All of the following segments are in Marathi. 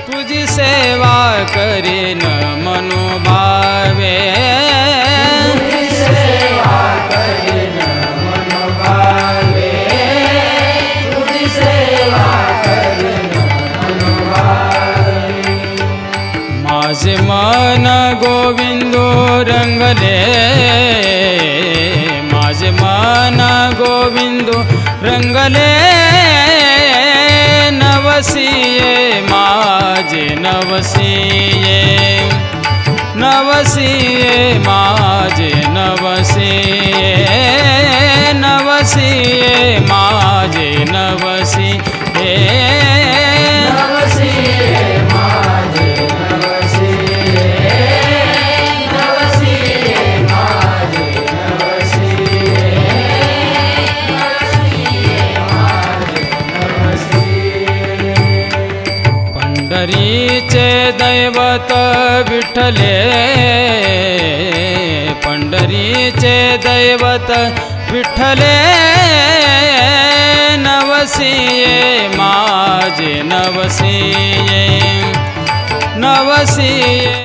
तुझी सेवा करीन मनोभावे तुझी सेवा करीन मनोभावे तुझी सेवा करीन मनोभावे माझे मन गोविंदो रंगले माझे मन गोविंदो रंगले नवसिये माझे नवसिये नवसिये माझे नवसिये नवसिये माझे नवसिये नवसिये माझे नवसिये नवसिये माझे नवसिये पंढरीचे दैवत विठ्ठले पंढरीचे दैवत विठ्ठले नवसिये माझे नवसिये नवसिये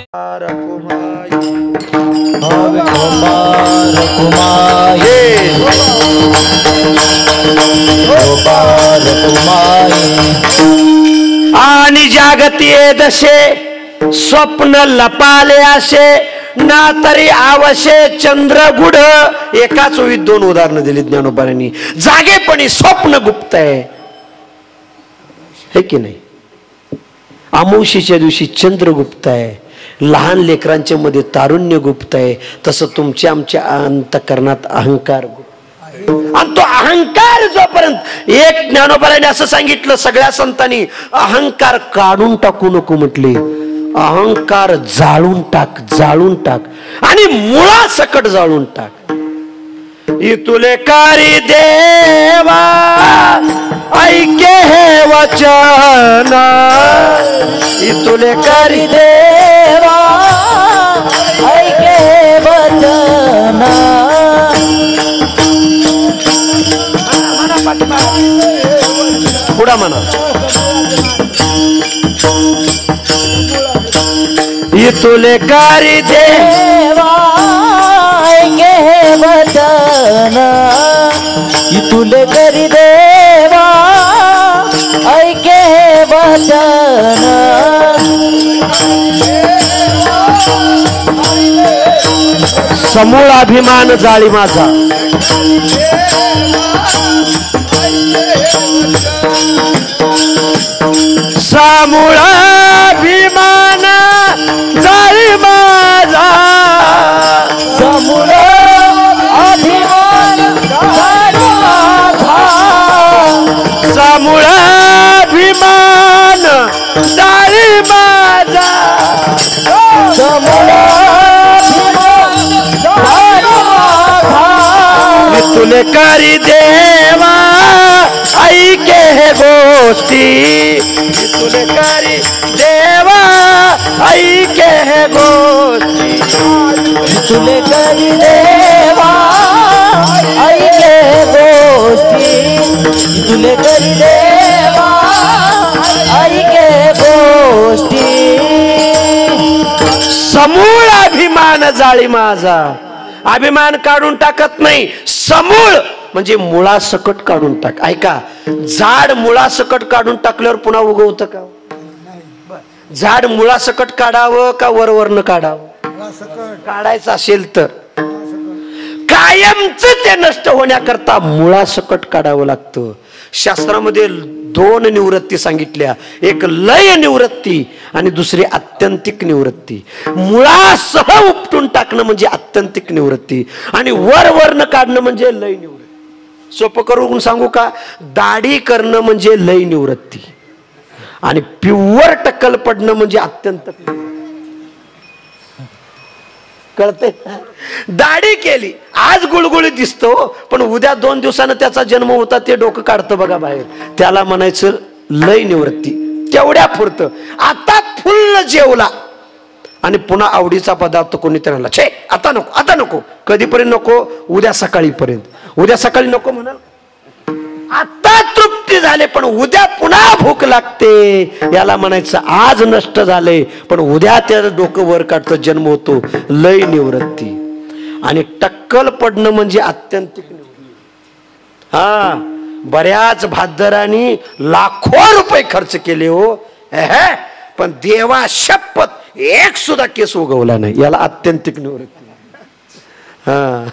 आणि जागती दशे स्वप्न लपाले असे ना तरी आवशे चंद्रगुढ एकाच वेळी दोन उदाहरणं दिली ज्ञानोबांनी जागेपणी स्वप्न गुप्त आहे हे की नाही अमावस्येच्या दिवशी चंद्रगुप्त आहे लहान लेकरांच्या मध्ये तारुण्य गुप्त आहे तसं तुमच्या आमच्या अंतःकरणात अहंकार आणि तो अहंकार जोपर्यंत एक ज्ञानोबाने असं सांगितलं सगळ्या संतांनी अहंकार काढून टाकू नको म्हटले अहंकार जाळून टाक आणि मुळासकट जाळून टाक इतुले कारी देवा ऐके हे वचन इतुले कारी देवा ऐके हे वचन पुढा म्हणा इतुले कारी देवा ऐके हे वचन इतुले कारी देवा ऐके हे वचन समूळ अभिमान जाळी माझा समूळ अभिमान जाळी माझा समूळ अभिमान जाळी माझा समूळ अभिमान जाळी माझा समूळ अभिमान जाळी माझा तुले करी देवा ऐके हे गोष्टी तुले करी देवा ऐके हे गोष्टी तुले करी देवा ऐके हे गोष्टी तुले करी देवा ऐके हे गोष्टी समूळ अभिमान जाळी माझा अभिमान काढून टाकत नाही समूळ म्हणजे मुळासकट काढून टाक ऐका झाड मुळासकट काढून टाकल्यावर पुन्हा उगवतं का झाड मुळासकट काढावं का वरवरनं काढावं काढायचं असेल तर कायमच ते नष्ट होण्याकरता मुळासकट काढावं लागतं शास्त्रामध्ये दोन निवृत्ती सांगितल्या एक लय निवृत्ती आणि दुसरी आत्यंतिक निवृत्ती मुळासह उपटून टाकणं म्हणजे आत्यंतिक निवृत्ती आणि वरवरनं काढणं म्हणजे लय निवृत्ती सोपं करून सांगू का दाढी करणं म्हणजे लय निवृत्ती आणि प्युअर टक्कल पडणं म्हणजे अत्यंत कळते दाढी केली आज गुळगुळीत दिसतो पण उद्या 2 दिवसानं त्याचा जन्म होता ते डोकं काढतं बघा बाहेर त्याला म्हणायचं लय निवृत्ती तेवढ्या पुरतं आता फुल्ल जेवला आणि पुन्हा आवडीचा पदार्थ कोणीतरी आणला छे आता नको कधीपर्यंत नको उद्या सकाळी नको म्हणाल आता तृप्ती झाले पण उद्या पुन्हा भूक लागते, याला म्हणायचं आज नष्ट झाले पण उद्या त्याचं डोकं वर काढतं, जन्म होतो, लय निवृत्ती. आणि टक्कल पडणं म्हणजे आत्यंतिक निवृत्ती. हा, बऱ्याच भादरांनी लाखो रुपये खर्च केले हो, पण देवा शपथ एक सुद्धा केस उगवला नाही, याला आत्यंतिक निवृत्ती. हा,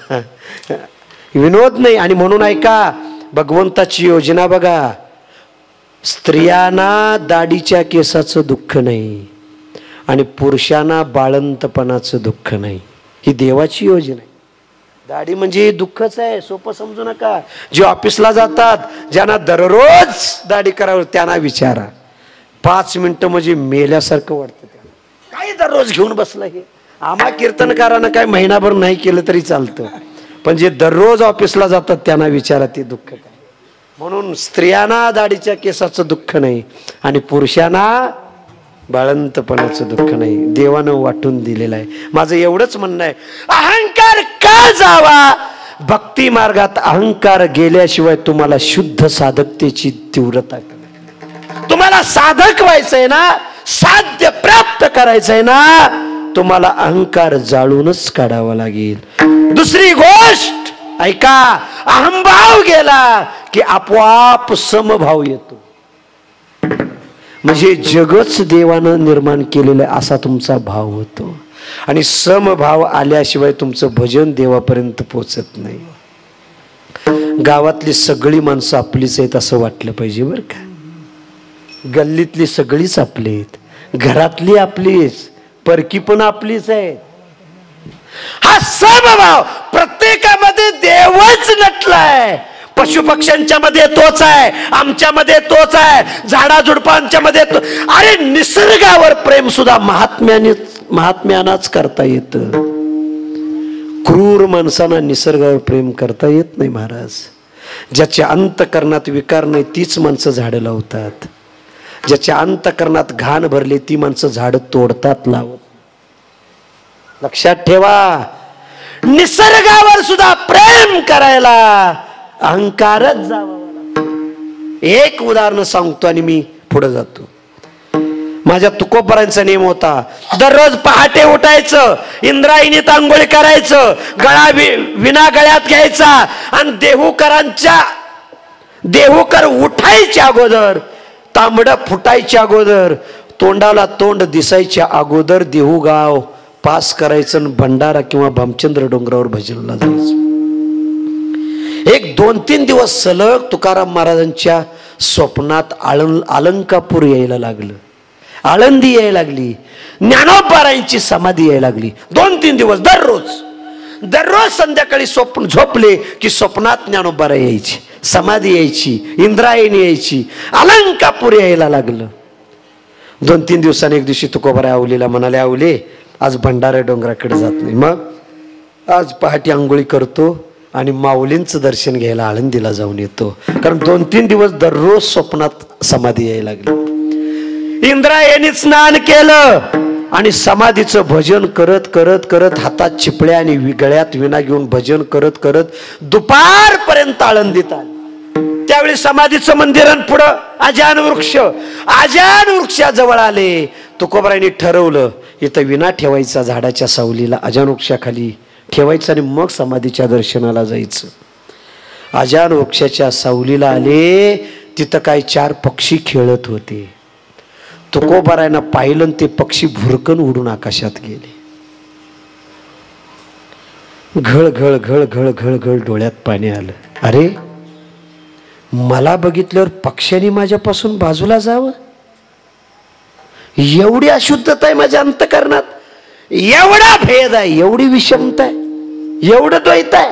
विनोद नाही. आणि म्हणून ऐका, भगवंताची योजना बघा, स्त्रियांना दाढीच्या केसाचं दुःख नाही आणि पुरुषांना बाळंतपणाचं दुःख नाही, ही देवाची योजना आहे. दाढी म्हणजे दुःखच आहे, सोपं समजू नका. जे ऑफिसला जातात, ज्यांना दररोज दाढी करावं त्यांना विचारा, 5 मिनिटं म्हणजे मेल्यासारखं वाटतं. त्यांना काही दररोज घेऊन बसलं हे. आम्हा कीर्तनकारांना काय महिनाभर नाही केलं तरी चालतं, पण जे दररोज ऑफिसला जातात त्यांना विचारा ते दुःख काय. म्हणून स्त्रियांना दाढीच्या केसाचं दुःख नाही आणि पुरुषांना बाळंतपणाचं दुःख नाही, देवानं वाटून दिलेलं आहे. माझं एवढंच म्हणणं आहे, अहंकार का जावा? भक्ती मार्गात अहंकार गेल्याशिवाय तुम्हाला शुद्ध साधकतेची तीव्रता, तुम्हाला साधक व्हायचंय ना, साध्य प्राप्त करायचंय ना, तुम्हाला अहंकार जाळूनच काढावा लागेल. दुसरी गोष्ट ऐका, अहंभाव गेला की आपोआप समभाव येतो. म्हणजे जगच देवानं निर्माण केलेलं असा तुमचा भाव होतो आणि समभाव आल्याशिवाय तुमचं भजन देवापर्यंत पोचत नाही. गावातली सगळी माणसं आपलीच आहेत असं वाटलं पाहिजे बरं का. गल्लीतली सगळीच आपली आहेत, घरातली आपलीच, परकी पण आपलीच आहे. हा समभाव प्रत्येकामध्ये देवच नटलाय. पशु पक्ष्यांच्या मध्ये तोच आहे, आमच्या मध्ये तोच आहे, झाडाझुडपांच्या मध्ये तो. अरे निसर्गावर प्रेम सुद्धा महात्म्यानाच करता येतं. क्रूर माणसांना निसर्गावर प्रेम करता येत नाही महाराज. ज्याच्या अंतकरणात विकार नाही तीच माणसं झाडं लावतात, ज्याच्या अंतकरणात घाण भरली ती माणसं झाड तोडतात, लावत. लक्षात ठेवा, निसर्गावर सुद्धा प्रेम करायला अहंकारच जावा. एक उदाहरण सांगतो आणि मी पुढे जातो. माझ्या तुकोबरांचा नियम होता, दररोज पहाटे उठायचं, इंद्रायणीत आंघोळ करायचं, गळा विना गळ्यात घ्यायचा आणि देहूकर उठायच्या अगोदर, तांबड फुटायच्या अगोदर, तोंडाला तोंड दिसायच्या अगोदर देहूगाव पास करायचं, भंडारा किंवा भामचंद्र डोंगरावर भजनला जायचं. एक 2-3 दिवस सलग तुकाराम महाराजांच्या स्वप्नात अलंकापूर यायला लागलं, आळंदी यायला लागली, ज्ञानोबारायांची समाधी यायला लागली. 2-3 दिवस दररोज संध्याकाळी स्वप्न झोपले की स्वप्नात ज्ञानोबारा यायची, समाधी यायची, इंद्रायणी यायची, अलंकापूर यायला लागलं. 2-3 दिवसांनी एक दिवशी तुकोबारा आवलीला म्हणाले, आवले आज भंडारा डोंगराकडे जात नाही, मग आज पहाटे आंघोळी करतो आणि माऊलींचं दर्शन घ्यायला आळंदीला जाऊन येतो. कारण 2-3 दिवस दररोज स्वप्नात समाधी यायला लागली. इंद्रायणी स्नान केलं आणि समाधीचं भजन करत करत करत, हातात चिपळ्या आणि गळ्यात विना घेऊन भजन करत करत दुपारपर्यंत आळंदीत आले. त्यावेळी समाधीचं मंदिरात पुढं आजान वृक्षाजवळ आले. तुकोबारायांनी ठरवलं इथं विना ठेवायचा, झाडाच्या सावलीला आजान वृक्षाखाली ठेवायचं आणि मग समाधीच्या दर्शनाला जायचं. आजान वृक्षाच्या सावलीला आले, तिथं काही 4 पक्षी खेळत होते. तुकोबारायांना पाहिलं ते पक्षी भुरकन उडून आकाशात गेले. घळ घळ घळ घळ घळ घळ डोळ्यात पाणी आलं. अरे मला बघितल्यावर पक्ष्यांनी माझ्यापासून बाजूला जावं, एवढी अशुद्धता आहे माझ्या अंतकरणात, एवढा भेद आहे, एवढी विषमता आहे, एवढं द्वैत आहे,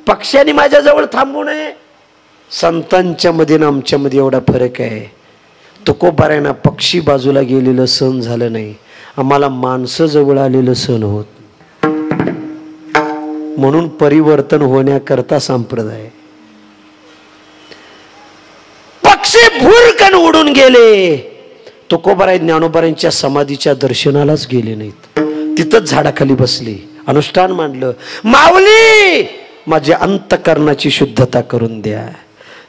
पक्ष्यांनी माझ्याजवळ थांबू नये. संतांच्या मध्ये आणि आमच्या मध्ये एवढा फरक आहे. तुकोबारायांना पक्षी बाजूला गेलेलं सहन झालं नाही, आम्हाला माणसं जवळ आलेलं सहन होत. म्हणून परिवर्तन होण्याकरता संप्रदाय. पक्षी भुरकन उडून गेले. तुकोबाराय ज्ञानोबारायांच्या समाधीच्या दर्शनालाच गेले नाहीत, तिथंच झाडाखाली बसले, अनुष्ठान मांडलं. माऊली माझ्या अंतकरणाची शुद्धता करून द्या.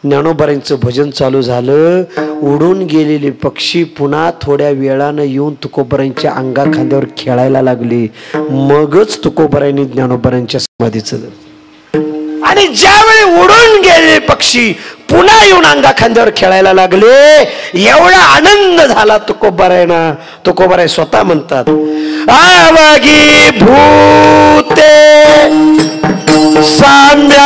ज्ञानोबारांचं भजन चालू झालं. उडून गेलेले पक्षी पुन्हा थोड्या वेळानं येऊन तुकोबारांच्या अंगा खांद्यावर खेळायला लागले. मगच तुकोबारांनी ज्ञानोबारांच्या समाधीचं. आणि ज्यावेळी उडून गेलेले पक्षी पुन्हा येऊन अंगा खांद्यावर खेळायला लागले, एवढा आनंद झाला तुकोबारायना. तुकोबाराय स्वतः म्हणतात, आवगी भूते साम्याली,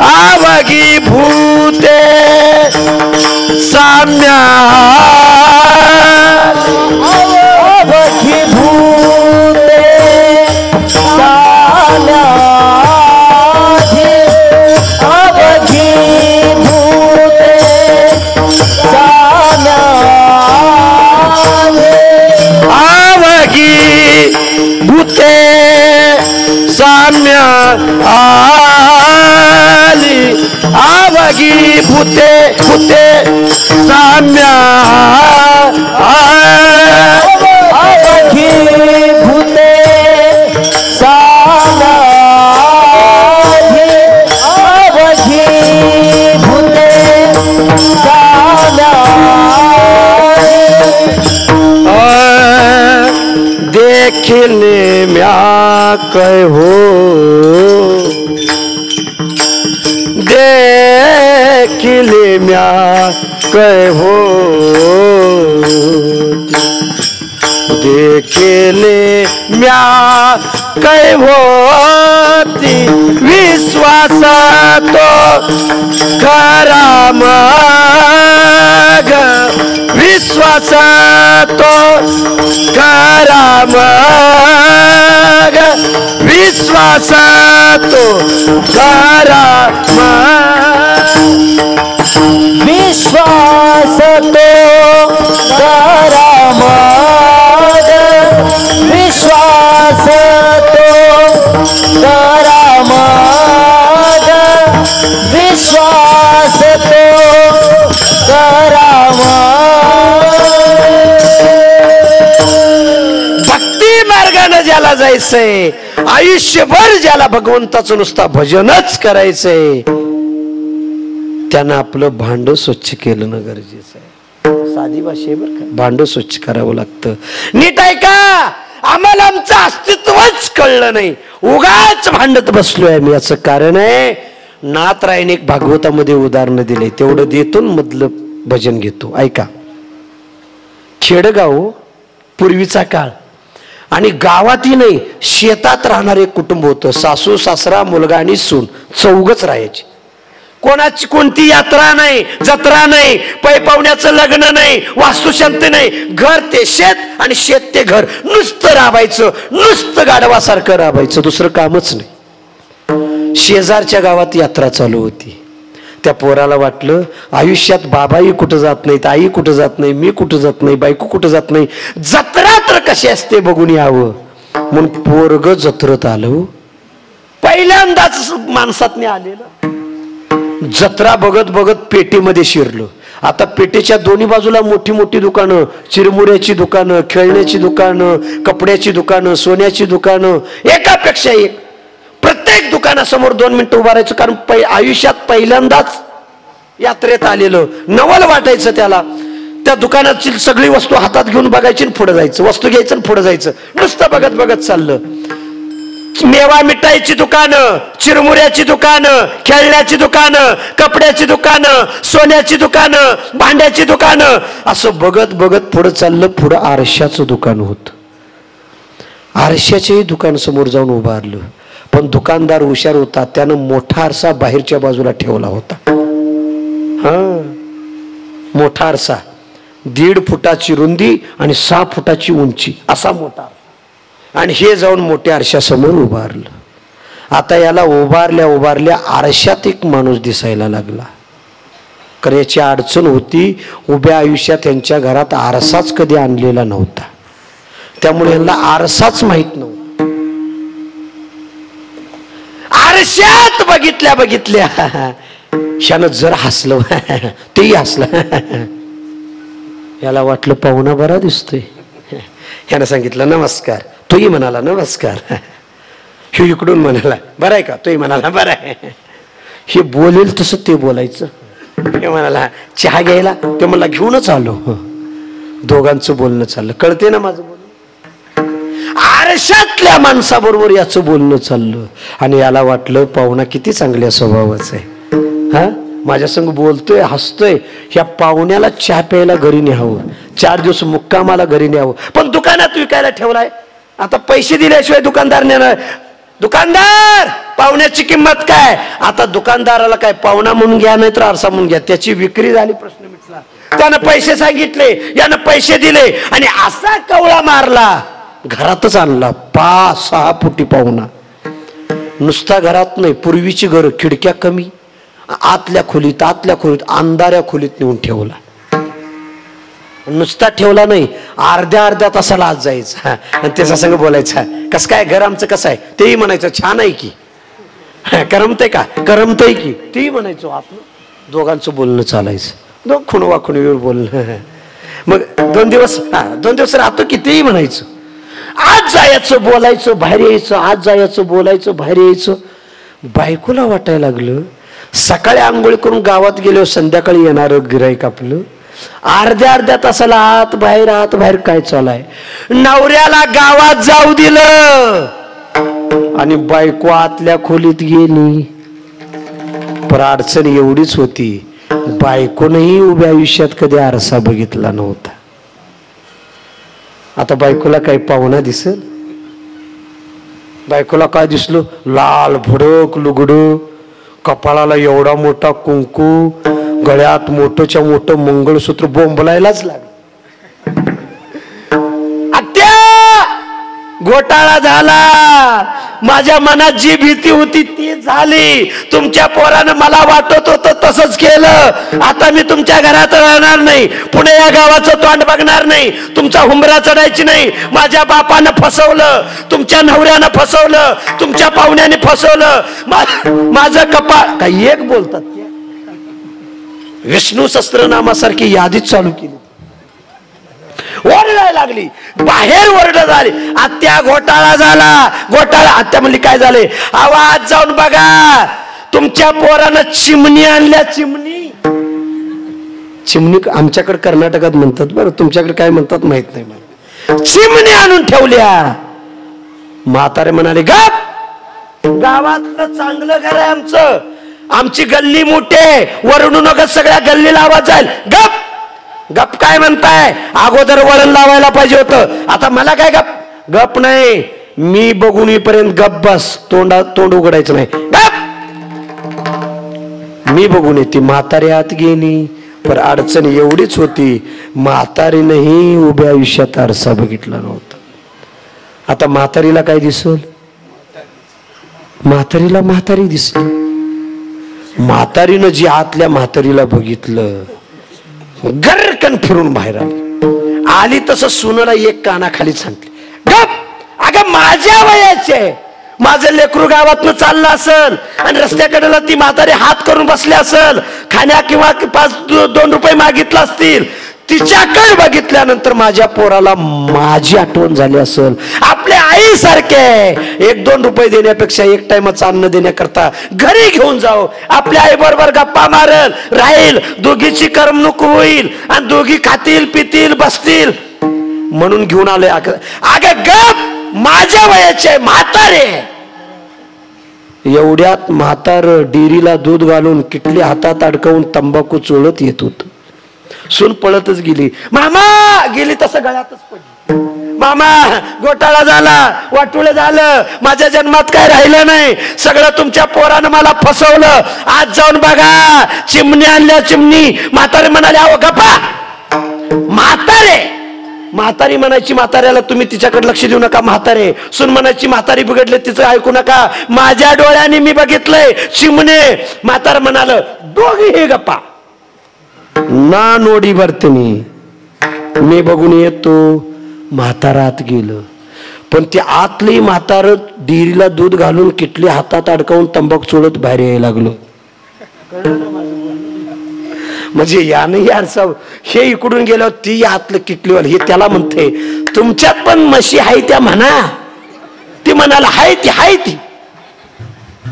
आवगी भूते साम्याली, आवगी भूते साम्याली, आवगी भूते साम्याली, आवगी भूते साम्य आली, आवगी भूते भूते साम्य आवगी भूते साम्य आवगी भूते साम्य देखने म्या कह हो, देखले म्या कह हो, देखले म्या कह होती, विश्वास तो खरा मग, विश्वास तो खरा मग, विश्वास तो खरा मग, विश्वास तो खरा मग, विश्वास तो खरा मग, विश्वास तो खरा मग. भक्ती मार्गाने ज्याला जायचंय, आयुष्यभर ज्याला भगवंताचं नुसता भजनच करायचंय, त्यानं आपलं भांड स्वच्छ केलं ना गरजेचं आहे. साधी भाषे बर का, भांड स्वच्छ करावं लागतं. नीट आहे का, आम्हाला आमचं अस्तित्वच कळलं नाही, उगाच भांडत बसलोय आम्ही. याचं कारण आहे, नाथरायने एक भागवतामध्ये उदाहरण दिले, तेवढं देतो मधलं भजन घेतो. ऐका. खेडगाव पूर्वीचा काळ, आणि गावातही नाही शेतात राहणारे एक कुटुंब होतं. सासू सासरा मुलगा आणि सून, चौघच राहायचे. कोणाची कोणती यात्रा नाही, जत्रा नाही, पै पाहुण्याचं लग्न नाही, वास्तुशांती नाही. घर ते शेत आणि शेत ते घर, नुसतं राबायचं, नुसतं गाढवासारखं राबायचं, दुसरं कामच नाही. शेजारच्या गावात यात्रा चालू होती. त्या पोराला वाटलं आयुष्यात बाबाही कुठं जात नाहीत, आई कुठं जात नाही, मी कुठं जात नाही, बायको कुठं जात नाही, जत्रा तर कशी असते बघून यावं म्हणून पोरग जत्रेत आलं. पहिल्यांदाच माणसातने आलेलं. जत्रा बघत बघत पेटीमध्ये शिरलो. आता पेटीच्या दोन्ही बाजूला मोठी मोठी दुकानं, चिरमुऱ्याची दुकानं, खेळण्याची दुकानं, कपड्याची दुकानं, सोन्याची दुकानं, एकापेक्षा एक. प्रत्येक दुकानासमोर 2 मिनिटं उभा राहायचं, कारण आयुष्यात पहिल्यांदाच यात्रेत आलेलं, नवल वाटायचं त्याला. त्या दुकानाची सगळी वस्तू हातात घेऊन बघायची, पुढे जायचं, वस्तू घ्यायचं पुढे जायचं, नुसतं बघत बघत चाललं. मेवा मिठाईची दुकानं, चिरमुऱ्याची दुकानं, खेळण्याची दुकानं, कपड्याची दुकानं, सोन्याची दुकानं, भांड्याची दुकानं, असं बघत बघत पुढे चाललं. पुढं आरशाचं दुकान होतं. आरशाच्याही दुकान समोर जाऊन उभारलं, पण दुकानदार हुशार होता, त्यानं मोठा आरसा बाहेरच्या बाजूला ठेवला होता. मोठा आरसा, 1.5 फुटाची रुंदी आणि 6 फुटाची उंची, असा मोठा. आणि हे जाऊन मोठ्या आरशासमोर उभारलं. आता याला उभारल्या उभारल्या आरशात एक माणूस दिसायला लागला. कारण याची अडचण होती, उभ्या आयुष्यात यांच्या घरात आरसाच कधी आणलेला नव्हता, त्यामुळे यांना आरसाच माहित नव्हता. आरशात बघितल्या बघितल्या ह्यानं जर हसलं, तेही हसलं. याला वाटलं पाहुणा बरा दिसतोय. ह्यानं सांगितलं नमस्कार, तोही म्हणाला नमस्कार. हे इकडून म्हणाला बरं आहे का, तोही म्हणाला बरं आहे. हे बोलेल तसं ते बोलायचं. हे म्हणाला चहा घ्यायला, ते मला घेऊनच आलो. दोघांचं बोलणं चाललं. कळते ना माझं बोलणं? आरशातल्या माणसाबरोबर याचं बोलणं चाललं आणि याला वाटलं पाहुणा किती चांगल्या स्वभावाचा आहे. हा माझ्या संग बोलतोय, हसतोय. ह्या पाहुण्याला चहा प्यायला घरी न्यावं, 4 दिवस मुक्कामाला घरी न्यावं. पण दुकानात विकायला ठेवलाय. आता पैसे दिल्याशिवाय दुकानदार नेणार. दुकानदार पाहुण्याची किंमत काय? आता दुकानदाराला काय पाहुणा म्हणून घ्या नाही तर आरसा म्हणून घ्या, त्याची विक्री झाली, प्रश्न मिटला. त्यानं पैसे सांगितले, यानं पैसे दिले आणि असा कवळा मारला, घरातच आणला 5-6 फुटी पाहुणा. नुसता घरात नाही, पूर्वीची घर, खिडक्या कमी, आतल्या खोलीत अंधाऱ्या खोलीत नेऊन ठेवला. नुसता ठेवला नाही, अर्ध्या तासाला आज जायचा आणि त्याच्या संग बोलायचा. कसं काय घर आमचं कसं आहे, तेही म्हणायचं छान आहे की, करमतंय का, करमतंय की, तेही म्हणायचो. आपण दोघांचं बोलणं चालायचं, दोघ खुणवा खुणवीवर बोलणं. मग 2 दिवस राहतो की, तेही म्हणायचं. आज जायचं बोलायचं बाहेर यायचं, आज जायचं बोलायचं बाहेर यायचं. बायकोला वाटायला लागलं सकाळी आंघोळ करून गावात गेलो, संध्याकाळी येणार गिराईक आपलं, अर्ध्या तासाला आत बाहेर काय चालाय. नवऱ्याला गावात जाऊ दिलं आणि बायको आतल्या खोलीत गेली. पण अडचण एवढीच होती, बायकोनही उभ्या आयुष्यात कधी आरसा बघितला नव्हता. आता बायकोला काही पाहुणा दिसल? बायकोला काय दिसलं? लाल भडक लुगडं, कपाळाला एवढा मोठा कुंकू, गळ्यात मोठंच्या मोठं मंगळसूत्र. बोंबलायलाच लागलं. आत्या घोटाळा झाला, माझ्या मनात जी भीती होती ती झाली. तुमच्या पोरानं मला वाटत होतं तसंच केलं. आता मी तुमच्या घरात राहणार नाही, पुणे या गावाचं तोंड बघणार नाही, तुमचा हुंबरा चढायची नाही. माझ्या बापानं फसवलं, तुमच्या नवऱ्यानं फसवलं, तुमच्या पाहुण्याने फसवलं, माझं कपाळ. काही एक बोलतात, विष्णू सहस्त्रनामासारखी यादीच चालू केली. ओरडायला लागली, बाहेर ओरडत झाली. आत्या घोटाळा झाला, घोटाळा. आत्या म्हणली काय झाले? आवाज जाऊन बघा, तुमच्या पोरानं चिमणी आणल्या. चिमणी आमच्याकडे कर्नाटकात म्हणतात बरं, तुमच्याकडे काय म्हणतात माहित नाही मला. चिमणी आणून ठेवल्या. म्हातारे म्हणाले गप, गावातलं चांगलं घर आहे आमचं, आमची गल्ली मोठी आहे, वरडू नका, सगळ्या गल्लीला आवाज जाईल. गप गप काय म्हणताय? अगोदर वळण लावायला पाहिजे होतं. आता मला काय गप? गप नाही, मी बघून येईपर्यंत गप बस, तोंड उघडायचं नाही. गप, मी बघून येते. म्हातारी आत गेली, पण अडचण एवढीच होती, म्हातारीनंही उभ्या आयुष्यात आरसा बघितला नव्हता. आता म्हातारीला काय दिसल? म्हातारीला म्हातारी दिसली. म्हातारीनं जी आतल्या म्हातारीला बघितलं, गरकन फिरून बाहेर आली तसं सुनला एक कानाखाली सांगते, गप, अगं माझ्या वयाचे, माझं लेकरू गावातनं चाललं असल आणि रस्त्याकडेला ती म्हातारी हात करून बसले असल, खाण्या किंवा 2 रुपये मागितला असतील, तिच्याकडे बघितल्यानंतर माझ्या पोराला माझी आठवण झाली असेल. आपल्या आई सारखे 1-2 रुपये देण्यापेक्षा एक टाइमचं अन्न देण्याकरता घरी घेऊन जाऊ, आपल्या आई बरोबर गप्पा मारल राहील, दोघीची करमणूक होईल आणि दोघी खातील पितील बसतील म्हणून घेऊन आले. अगं गप, माझ्या वयाचे म्हातारे. एवढ्यात म्हातार डेअरीला दूध घालून किटली हातात अडकवून तंबाखू चोळत येत होत. सून पळतच गेली. मामा गेली तसं गळ्यातच पडली. मामा घोटाळा झाला, वाटुळ झालं, माझ्या जन्मात काय राहिलं नाही, सगळं तुमच्या पोरानं मला फसवलं. आज जाऊन बघा, चिमणी आणल्या चिमणी. म्हातारे म्हणाले, अहो गप्पा. म्हातारी म्हणायची म्हाताऱ्याला, तुम्ही तिच्याकडे लक्ष देऊ नका म्हातारे. सून म्हणायची म्हातारी बिघडले, तिचं ऐकू नका, माझ्या डोळ्यांनी मी बघितलंय चिमणे. म्हातार म्हणाल, दोघी हे गप्पा ना नोडी भरते मी बघून येतो. म्हातारात गेलं, पण ते आतली म्हातार डेअरीला दूध घालून किटली हातात अडकवून तंबाखू चोळत बाहेर यायला लागलो. म्हणजे याने आरसा, हे इकडून गेल्यावर ती आतलं किटलीवाल, हे त्याला म्हणते तुमच्यात पण म्हशी आहे त्या म्हणा. ती म्हणाला हाय ती हाय ती.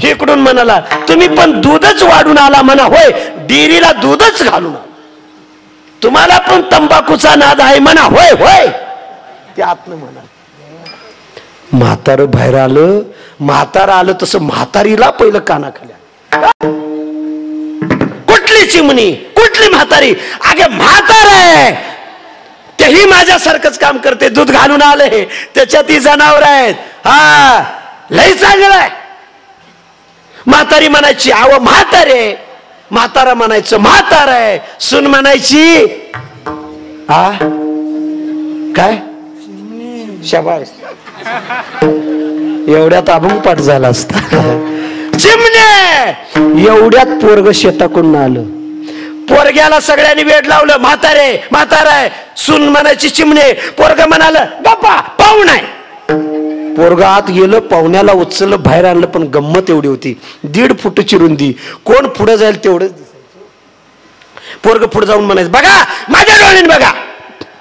इकडून म्हणाला तुम्ही पण दूधच वाढून आला म्हणा. होय, डेअरीला दूधच घालून तुम्हाला पण तंबाखूचा नाद आहे म्हणा. होय होय, ते आतनं म्हणा. म्हातारं बाहेर आलं. म्हातारं आलं तसं म्हातारीला पहिलं कानाखाल्या. कुठली चिमणी, कुठली म्हातारी? अगे म्हातार आहे, तेही माझ्यासारखंच काम करते, दूध घालून आले, त्याच्यात ही जनावर आहेत. हा, लय चांगलं आहे. म्हातारी म्हणायची आव म्हातारे, म्हातारा म्हणायचं म्हातार आहे. सून म्हणायची आ काय शाबास. एवढ्यात अभंग पाठ झाला असता. चिमणे. एवढ्यात पोरग शेताकडून आलं. पोरग्याला सगळ्यांनी वेड लावलं. म्हातारे म्हातारा आहे. सून म्हणायची चिमणे. पोरग म्हणालं बाप्पा पाहुण आहे. पोरग आत गेलं, पाहुण्याला उचललं, बाहेर आणलं. पण गंमत एवढी होती, 1.5 फूटची रुंदी. कोण पुढे जाईल तेवढंच. पोरग पुढे जाऊन म्हणायचं बघा माझ्या डोळ्याने बघा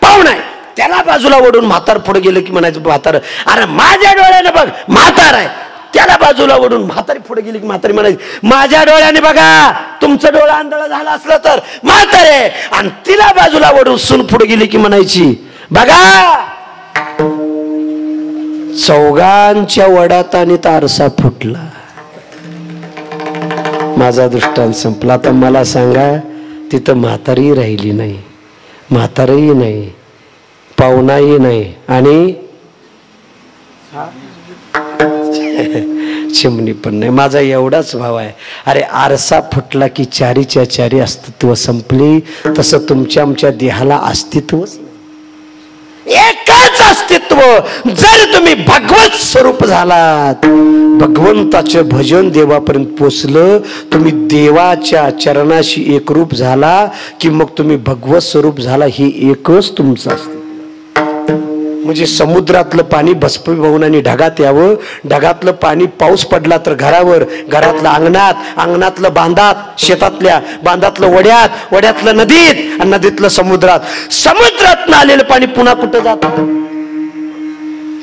पाहुण आहे. त्याला बाजूला ओढून म्हातार पुढे गेलं की म्हणायचं म्हातार अरे माझ्या डोळ्याने बघ म्हातार आहे. त्याला बाजूला ओढून म्हातारी पुढे गेली की म्हातारी म्हणायची माझ्या डोळ्याने बघा. तुमचं डोळा आंधळा झाला असलं तर म्हातारे. आणि तिला बाजूला ओढून सून पुढे गेली की म्हणायची बघा. चौघांच्या वडात आणि आरसा फुटला. माझा दृष्टांत संपला. आता मला सांगा, तिथं म्हातारी राहिली नाही, म्हातारही नाही, पाहुणाही नाही आणि चिमणी पण नाही. माझा एवढाच भाव आहे. अरे आरसा फुटला की चारीच्या चारी अस्तित्व संपली. तसं तुमच्या आमच्या देहाला अस्तित्वच एकच अस्तित्व. जर तुम्ही भगवत स्वरूप झालात, भगवंताचे भजन देवापर्यंत पोचलं, तुम्ही देवाच्या चरणाशी एकरूप झाला की मग तुम्ही भगवत स्वरूप झाला. हे एकच तुमचं अस्तित्व. म्हणजे समुद्रातलं पाणी भस्मीभवन आणि ढगात यावं. ढगातलं पाणी पाऊस पडला तर घरावर, घरातलं अंगणात, अंगणातलं बांधात, शेतातल्या बांधातलं वड्यात, वड्यातलं नदीत आणि नदीतलं समुद्रात. समुद्रातनं आलेलं पाणी पुन्हा कुठं जातं?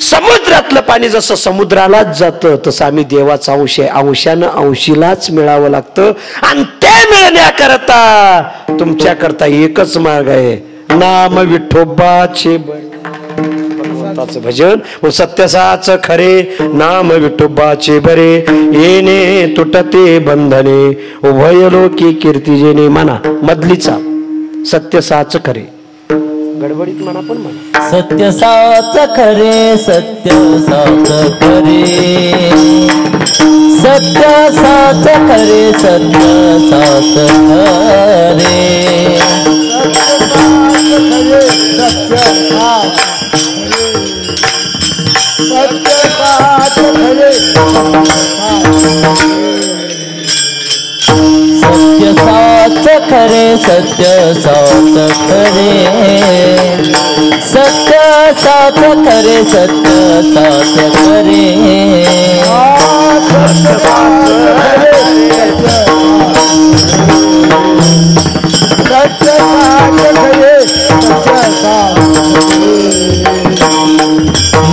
समुद्रातलं पाणी जसं समुद्रालाच जातं तसं आम्ही देवाचा अंश आहे. अंशानं अंशीलाच मिळावं लागतं. आणि ते मिळण्याकरता तुमच्याकरता एकच मार्ग आहे, नाम विठोबाचे भजन. सत्यसाच खरे नाम विठोबाचे बरे, येणे तुटते बंधने उभय लोकी कीर्ती जेणे. म्हणा मधलीचा सत्यसाच खरे. गडबडीत म्हणा पण म्हणा. सत्य साच खरे, सत्य साच खरे, सत्य साच खरे, सत्य साच खरे, सत्य साच खरे, सत्य साच खरे, सत्य साच खरे, सत्य साच खरे,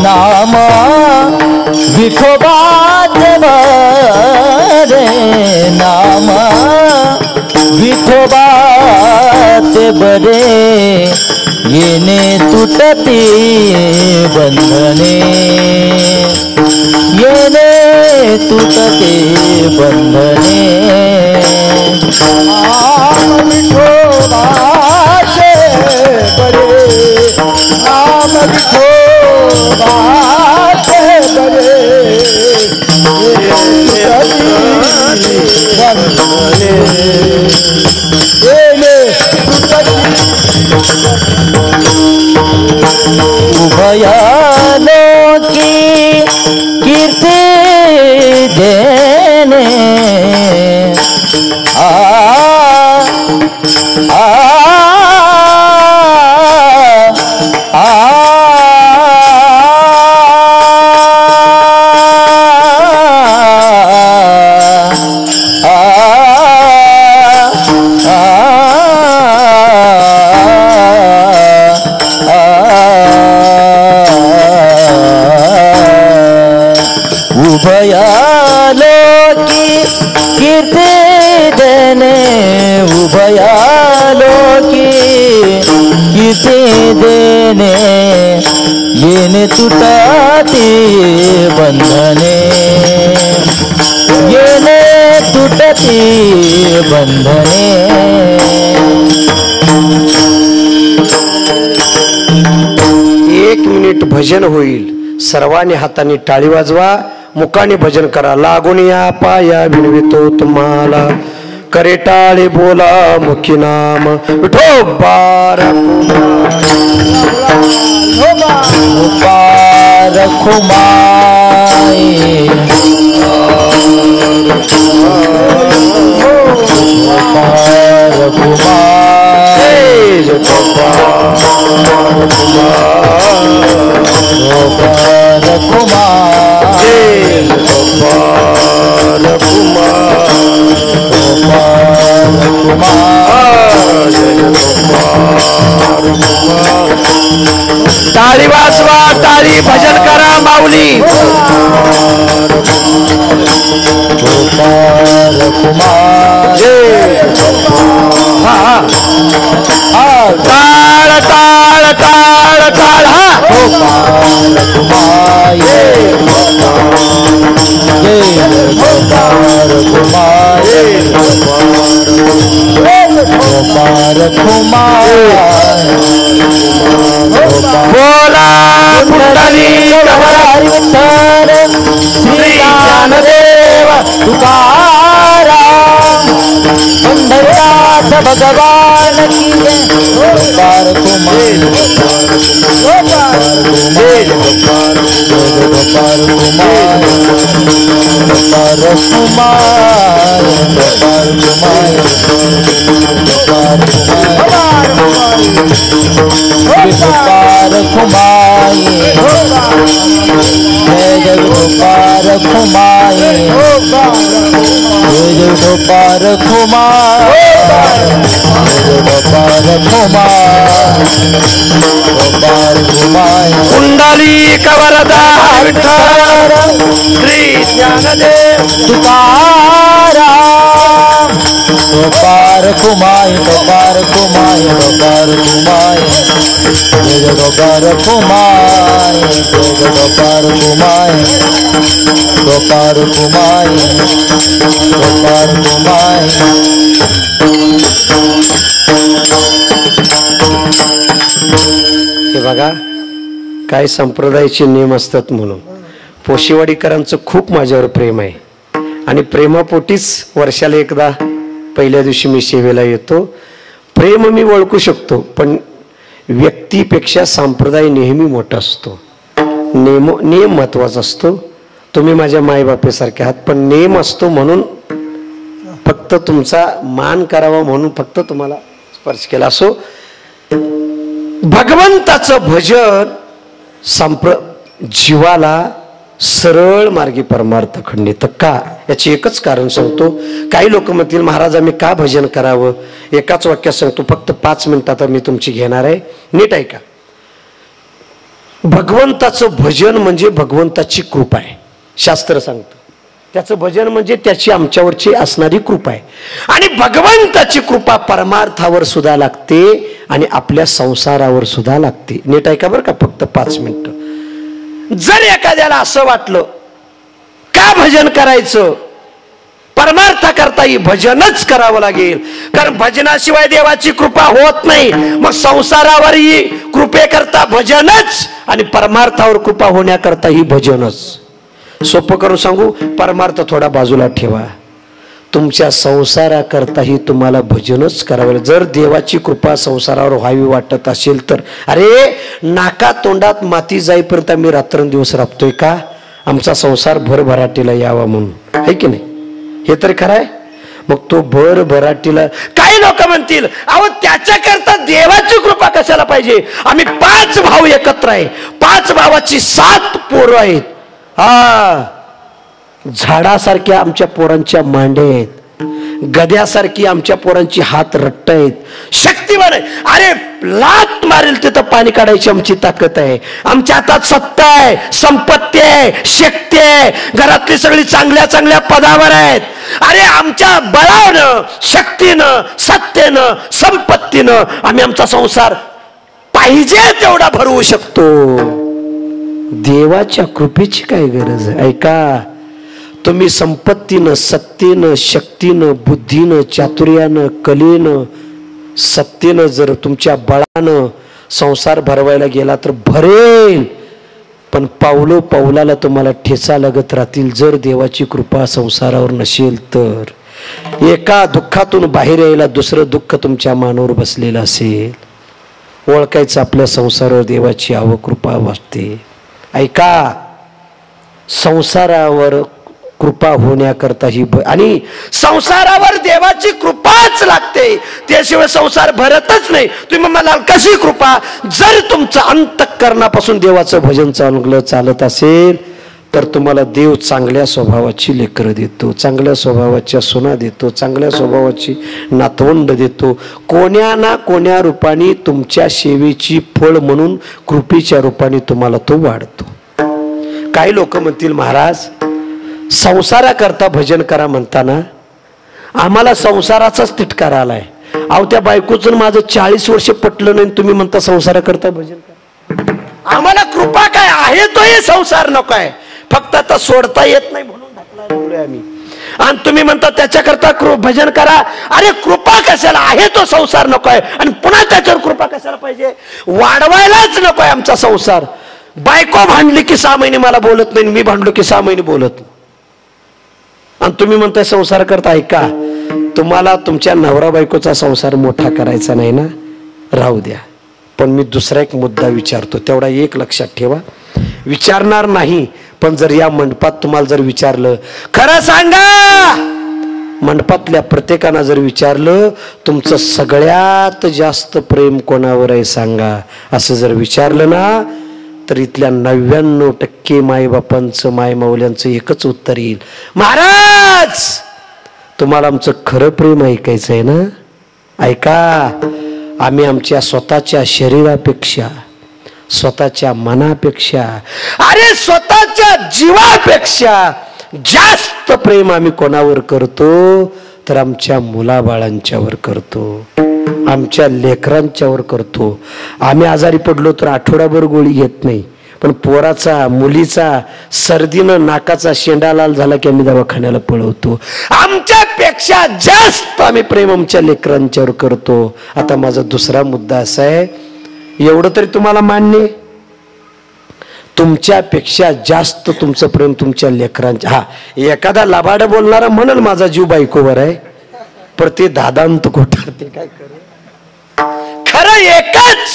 नाम विठोबाचे बरे, नाम विठोबाचे बरे, येणे तुटते बंधने, येणे तुटते बंधने. नाम विठोबाचे बरे, नाम विठोबाचे बरे, उभयालोकी कीर्ती देणे, उभयालोकी कीर्ती देणे उभयालोकी कीर्ती देणे येणे तुटती बंधने येणे तुटती बंधने. 1 मिनिट भजन होईल. सर्वांनी हाताने टाळी वाजवा, मुखाने भजन करा. लागून या पाया विनवितो तुम्हाला, करे टाळे बोला मुखी नाम विठोबा रखुमाई टाळी वाजवा, टाळी भजन करा माऊली. टाळ टाळ टाळ टाळ हा बोला पुंडलिक हरिविठ्ठल श्री ज्ञानदेव तुकाराम पंढरीनाथ भगवान की जय. गोपाल कुमार गोपाल कुमार गोपाल कुमार गोपाल कुमार गोपाल कुमार गोपाल कुमार जय जय गोपाल कुमार जय जय गोपाल कुमार गोपाल कुमार गोपाल कुमार. पुंडलिक वरदा विठ्ठल श्री ज्ञानदेव तुकाराम. गोपाल कुमार गोपाल कुमार गोपाल कुमार जय जय गोपाल कुमार जय जय गोपाल कुमार गोपाल कुमार गोपाल कुमार. हे बघा काय संप्रदायाचे नियम असतात. म्हणून पोशीवाडीकरांचं खूप माझ्यावर प्रेम आहे आणि प्रेमापोटीच वर्षाला एकदा पहिल्या दिवशी मी सेवेला येतो. प्रेम मी ओळखू शकतो, पण व्यक्तीपेक्षा संप्रदाय नेहमी मोठा असतो. नियम महत्वाचा असतो. तुम्ही माझ्या मायबापेसारखे आहात, पण नियम असतो म्हणून फक्त तुमचा मान करावा म्हणून फक्त तुम्हाला स्पर्श केला. असो भगवंताचं भजन जीवाला सरळ मार्गी परमार्थ खंडित का, याचे एकच कारण सांगतो. काही लोक म्हणतील महाराज आम्ही का भजन करावं. एकाच वाक्यात सांगतो, फक्त 5 मिनिटात मी तुमची घेणार आहे, नीट ऐका. भगवंताचं भजन म्हणजे भगवंताची कृपा आहे. शास्त्र सांगतं त्याचं भजन म्हणजे त्याची आमच्यावरची असणारी कृपा आहे. आणि भगवंताची कृपा परमार्थावर सुद्धा लागते आणि आपल्या संसारावर सुद्धा लागते. नीट ऐका बरं का, फक्त 5 मिनिटं. जर एखाद्याला असं वाटलं का भजन करायचं, परमार्थाकरताही भजनच करावं लागेल, कारण भजनाशिवाय देवाची कृपा होत नाही. मग संसारावरही कृपेकरता भजनच आणि परमार्थावर कृपा होण्याकरताही भजनच. सोपं करून सांगू, परमार्थ थोडा बाजूला ठेवा, तुमच्या संसाराकरताही तुम्हाला भजनच करावं. जर देवाची कृपा संसारावर व्हावी वाटत असेल तर, अरे नाका तोंडात माती जाईपर्यंत आम्ही रात्रंदिवस राबतोय का, आमचा संसार भरभराटीला यावा म्हणून, आहे की नाही. हे तर खरं आहे. मग तो भरभराटीला, काही लोक म्हणतील अहो त्याच्याकरता देवाची कृपा कशाला पाहिजे, आम्ही 5 भाऊ एकत्र आहे, 5 भावाची 7 पोरं आहेत. हा, झाडासारख्या आमच्या पोरांच्या मांड्या आहेत, गद्यासारखी आमच्या पोरांची हात रट्ट आहेत, शक्तिवान आहे. अरे लात मारेल तिथं पाणी काढायची आमची ताकद आहे. आमच्या हातात सत्ता आहे, संपत्ती आहे, शक्ती आहे. घरातली सगळी चांगल्या चांगल्या पदावर आहेत. अरे आमच्या बळानं, शक्तीनं, सत्तेनं, संपत्तीनं आम्ही आमचा संसार पाहिजे तेवढा भरवू शकतो. देवाच्या कृपेची काय गरज आहे? ऐका, तुम्ही संपत्तीनं, सत्तेनं, शक्तीनं, बुद्धीनं, चातुर्यानं, कलेनं, सत्तेनं जर तुमच्या बळानं संसार भरवायला गेला तर भरेल, पण पावलो पावलाला तुम्हाला ठेचा लागत राहतील जर देवाची कृपा संसारावर नसेल तर. एका दुःखातून बाहेर यायला दुसरं दुःख तुमच्या मानावर बसलेलं असेल. ओळखायचं आपल्या संसारावर देवाची कृपा वाटते. ऐका, संसारावर कृपा होण्याकरता ही आणि संसारावर देवाची कृपाच लागते, त्याशिवाय संसार भरतच नाही. तुम्ही म्हणाल कशी कृपा? जर तुमचं अंतःकरणापासून देवाचं भजन चांगलं चालत असेल तर तुम्हाला देव चांगल्या स्वभावाची लेकरं देतो, चांगल्या स्वभावाच्या सुना देतो, चांगल्या स्वभावाची नातवंड देतो. कोण्या ना कोण्या रूपाने तुमच्या सेवेची फळ म्हणून कृपेच्या रूपाने तुम्हाला तो वाढतो. काही लोक म्हणतील महाराज संसाराकरता भजन करा म्हणताना आम्हाला संसाराचाच तिटकारा आलाय. अहो त्या बायकोचं माझं 40 वर्ष पटलं नाही, तुम्ही म्हणता संसाराकरता भजन करा. आम्हाला कृपा काय आहे तो हे संसार नको आहे, फक्त आता सोडता येत नाही म्हणून ढकलाय आम्ही. आणि तुम्ही म्हणता त्याच्याकरता भजन करा. अरे कृपा कशाला आहे तो संसार नको आहे आणि पुन्हा त्याच्यावर कृपा कशाला पाहिजे? वाढवायलाच नको आहे आमचा संसार. बायको भांडली की 6 महिने मला बोलत नाही, मी भांडलो की 6 महिने बोलत नाही, आणि तुम्ही म्हणताय संसार करता. ऐका, तुम्हाला तुमच्या नवरा बायकोचा संसार मोठा करायचा नाही ना, राहू द्या. पण मी दुसरा एक मुद्दा विचारतो, तेवढा एक लक्षात ठेवा. विचारणार नाही, पण जर या मंडपात तुम्हाला जर विचारलं, खरं सांगा, मंडपातल्या प्रत्येकानं जर विचारलं तुमचं सगळ्यात जास्त प्रेम कोणावर आहे सांगा, असं जर विचारलं ना, तर इथल्या 99% माईबापांचं, मायमाऊल्यांचं एकच उत्तर येईल, महाराज तुम्हाला आमचं खरं प्रेम ऐकायचं आहे ना? ऐका, आम्ही आमच्या स्वतःच्या शरीरापेक्षा, स्वतःच्या मनापेक्षा, अरे स्वतःच्या जीवापेक्षा जास्त प्रेम आम्ही कोणावर करतो? तर आमच्या मुलाबाळांच्यावर करतो, आमच्या लेकरांच्यावर करतो. आम्ही आजारी पडलो तर आठवडाभर गोळी घेत नाही, पण पोराचा, मुलीचा सर्दीनं नाकाचा शेंडा लाल झाला की आम्ही दवाखान्याला पळवतो. आमच्यापेक्षा जास्त आम्ही प्रेम आमच्या लेकरांच्यावर करतो. आता माझा दुसरा मुद्दा असा आहे, एवढं तरी तुम्हाला मान्य, तुमच्यापेक्षा जास्त तुमचं प्रेम तुमच्या लेकरांच्या. हा, एखादा लबाड बोलणारा म्हणल माझा जीव बायकोवर आहे, पर ते दादांत कोठार ते काय करे. खरं एकच,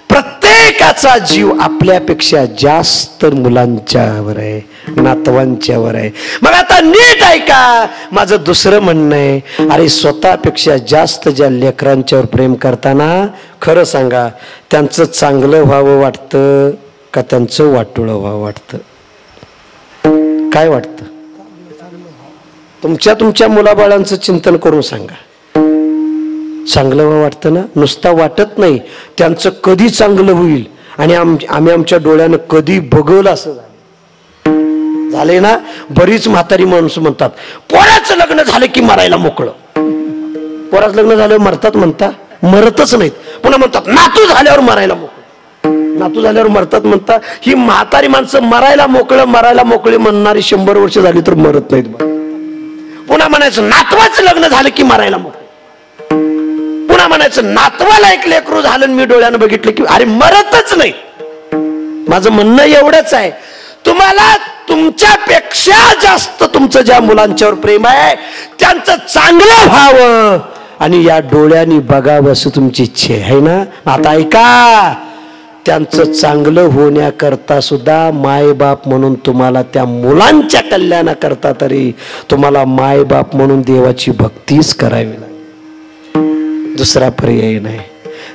प्रत्येकाचा जीव आपल्यापेक्षा जास्त मुलांच्यावर आहे, नातवांच्यावर आहे. मग आता नीट ऐका, माझं दुसरं म्हणणं आहे, अरे स्वतःपेक्षा जास्त ज्या लेकरांच्यावर प्रेम करताना खरं सांगा, त्यांचं चांगलं व्हावं वाटतं का त्यांचं वाटोळं व्हावं वाटतं? काय वाटतं? तुमच्या मुलाबाळांचं चिंतन करून सांगा. चांगलं व्हावं वाटतं ना? नुसता वाटत नाही, त्यांचं कधी चांगलं होईल आणि आम्ही आमच्या डोळ्यानं कधी बघल असं झालंय ना. बरीच म्हातारी माणसं म्हणतात पोराचं लग्न झालं की मरायला मोकळं. पोराचं लग्न झाल्यावर मरतात म्हणता? मरतच नाहीत. पुन्हा म्हणतात नातू झाल्यावर मरायला मोकळं, नातू झाल्यावर मरतात म्हणता. ही म्हातारी माणसं मरायला मोकळे म्हणणारी 100 वर्ष झाली तर मरत नाहीत. पुन्हा म्हणायचं नातवाचं लग्न झालं की मरायला मोकळं. पुन्हा म्हणायचं नातवाला एक लेकरू झालं मी डोळ्यानं बघितलं की अरे मरतच नाही. माझं म्हणणं एवढंच आहे, तुम्हाला तुमच्यापेक्षा जास्त तुमचं ज्या मुलांच्यावर प्रेम आहे त्यांचं चांगलं व्हावं आणि या डोळ्यांनी बघावं असं तुमची इच्छा आहे ना. आता ऐका, त्यांचं चांगलं होण्याकरता सुद्धा मायबाप म्हणून तुम्हाला त्या मुलांच्या कल्याणाकरता तरी तुम्हाला मायबाप म्हणून देवाची भक्तीच करावी लागेल, दुसरा पर्याय नाही.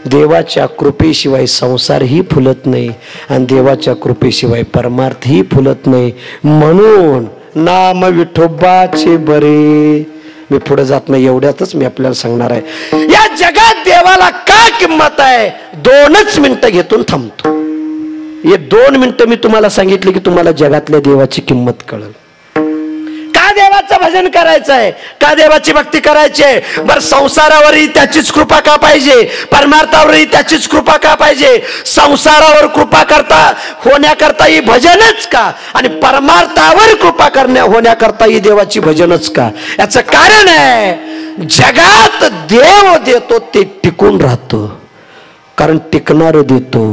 देवाच्या कृपेशिवाय संसारही फुलत नाही आणि देवाच्या कृपेशिवाय परमार्थही फुलत नाही. म्हणून नाम विठोबाचे बरे मी पुढे जात नाही, एवढ्यातच मी आपल्याला सांगणार आहे. या जगात देवाला का किंमत आहे 2च मिनिटं घेतून थांबतो. हे 2 मिनिटं मी तुम्हाला सांगितले की तुम्हाला जगातल्या देवाची किंमत कळेल. का देवाचं भजन करायचं आहे, का देवाची भक्ती करायची आहे? बरं, संसारावरही त्याचीच कृपा का पाहिजे, परमार्थावरही त्याचीच कृपा का पाहिजे? संसारावर कृपा होण्याकरता ही भजनच का, आणि परमार्थावर कृपा होण्याकरता ही देवाची भजनच का? याचं कारण आहे, जगात देव देतो ते टिकून राहतो, कारण टिकणार देतो,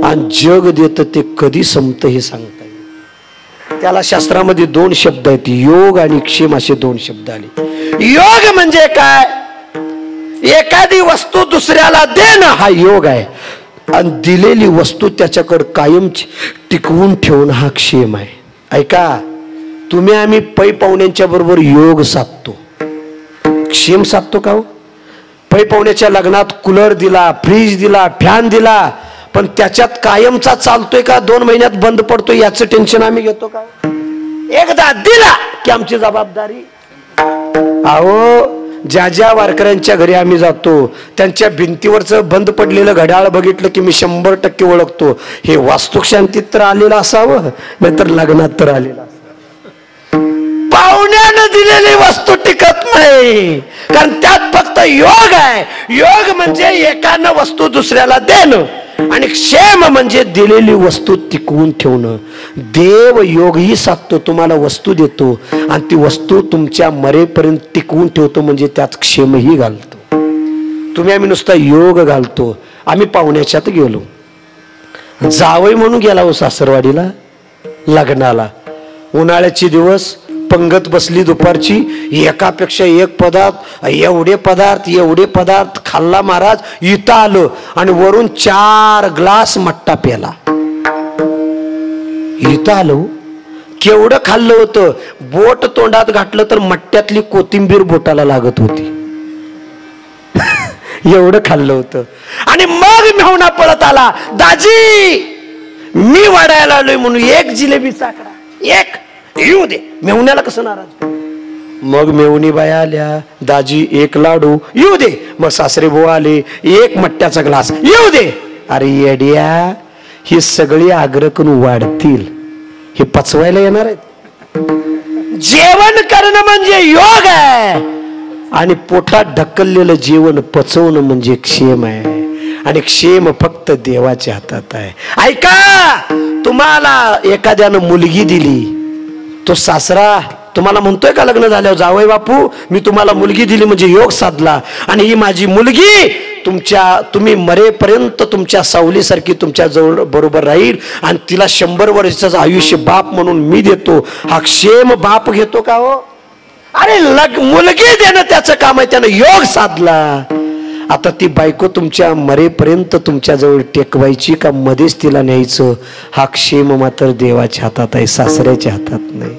आणि जग देतं ते कधी संपतं हे सांगता येईल. त्याला शास्त्रामध्ये 2 शब्द आहेत, योग आणि क्षेम असे 2 शब्द आले. योग म्हणजे काय? एखादी वस्तू दुसऱ्याला देणं हा योग आहे, आणि दिलेली वस्तू त्याच्याकडे कायम टिकवून ठेवणं हा क्षेम आहे. ऐका, तुम्ही आम्ही पै पाहुण्यांच्या बरोबर योग साधतो, क्षेम साधतो का हो? पै पाहुण्याच्या लग्नात कूलर दिला, फ्रीज दिला, फॅन दिला, पण त्याच्यात कायमचा चालतोय का 2 महिन्यात बंद पडतोय याचं टेन्शन आम्ही घेतो का? एकदा दिला की आमची जबाबदारी. अहो, ज्या ज्या वारकऱ्यांच्या घरी आम्ही जातो त्यांच्या भिंतीवरचं बंद पडलेलं घड्याळ बघितलं की मी 100% ओळखतो, हे वास्तुशांतीत तर आलेलं असावं, नाहीतर लग्नात तर आलेलं असावं. पाहुण्यानं दिलेली वस्तू टिकत नाही, कारण त्यात फक्त योग आहे. योग म्हणजे एकानं वस्तू दुसऱ्याला देणं, आणि क्षेम म्हणजे दिलेली वस्तू टिकवून ठेवणं. देव योगही साधतो, तुम्हाला वस्तू देतो, आणि ती वस्तू तुमच्या मरेपर्यंत टिकवून ठेवतो, म्हणजे त्यात क्षेमही घालतो. तुम्ही आम्ही नुसता योग घालतो. आम्ही पाहुण्याच्यात गेलो, जावई म्हणून गेला हो सासरवाडीला लग्नाला. उन्हाळ्याचे दिवस, पंगत बसली दुपारची, एकापेक्षा एक पदार्थ, एवढे पदार्थ खाल्ला महाराज. इथं आलं आणि वरून 4 ग्लास मट्टा प्याला. इथं आलो, केवढं खाल्लं होतं, बोट तोंडात घातलं तर मट्ट्यातली कोथिंबीर बोटाला लागत होती. एवढं खाल्लं होतं. आणि मग मेहुणा पळत आला, दाजी मी वाढायला आलोय म्हणून 1 जिलेबी साखरा, 1 येऊ दे. मेहुण्याला कसं नाराज? मग मेहुणी बाया आल्या, दाजी 1 लाडू येऊ दे. मग सासरे भाऊ आले, 1 मट्ट्याचा ग्लास येऊ दे. अरे येड्या, ही सगळी आग्रह करून वाढतील, हे पचवायला येणार आहेत? जेवण करणं म्हणजे योग आहे, आणि पोटात ढकललेलं जेवण पचवणं म्हणजे क्षेम आहे, आणि क्षेम फक्त देवाच्या हातात आहे. ऐका, तुम्हाला एखाद्यानं मुलगी दिली, तो सासरा तुम्हाला म्हणतोय का लग्न झाल्यावर, जावई बापू मी तुम्हाला मुलगी दिली म्हणजे योग साधला, आणि ही माझी मुलगी तुम्ही मरेपर्यंत तुमच्या सावलीसारखी तुमच्या जवळ बरोबर राहील, आणि तिला 100 वर्षाचं आयुष्य बाप म्हणून मी देतो, हा क्षेम बाप घेतो का हो? अरे मुलगी देणं त्याचं काम आहे, त्यानं योग साधला. आता ती बायको तुमच्या मरेपर्यंत तुमच्या जवळ टेकवायची का मध्येच तिला न्यायचं, हा क्षेम मात्र देवाच्या हातात आहे, सासऱ्याच्या हातात नाही.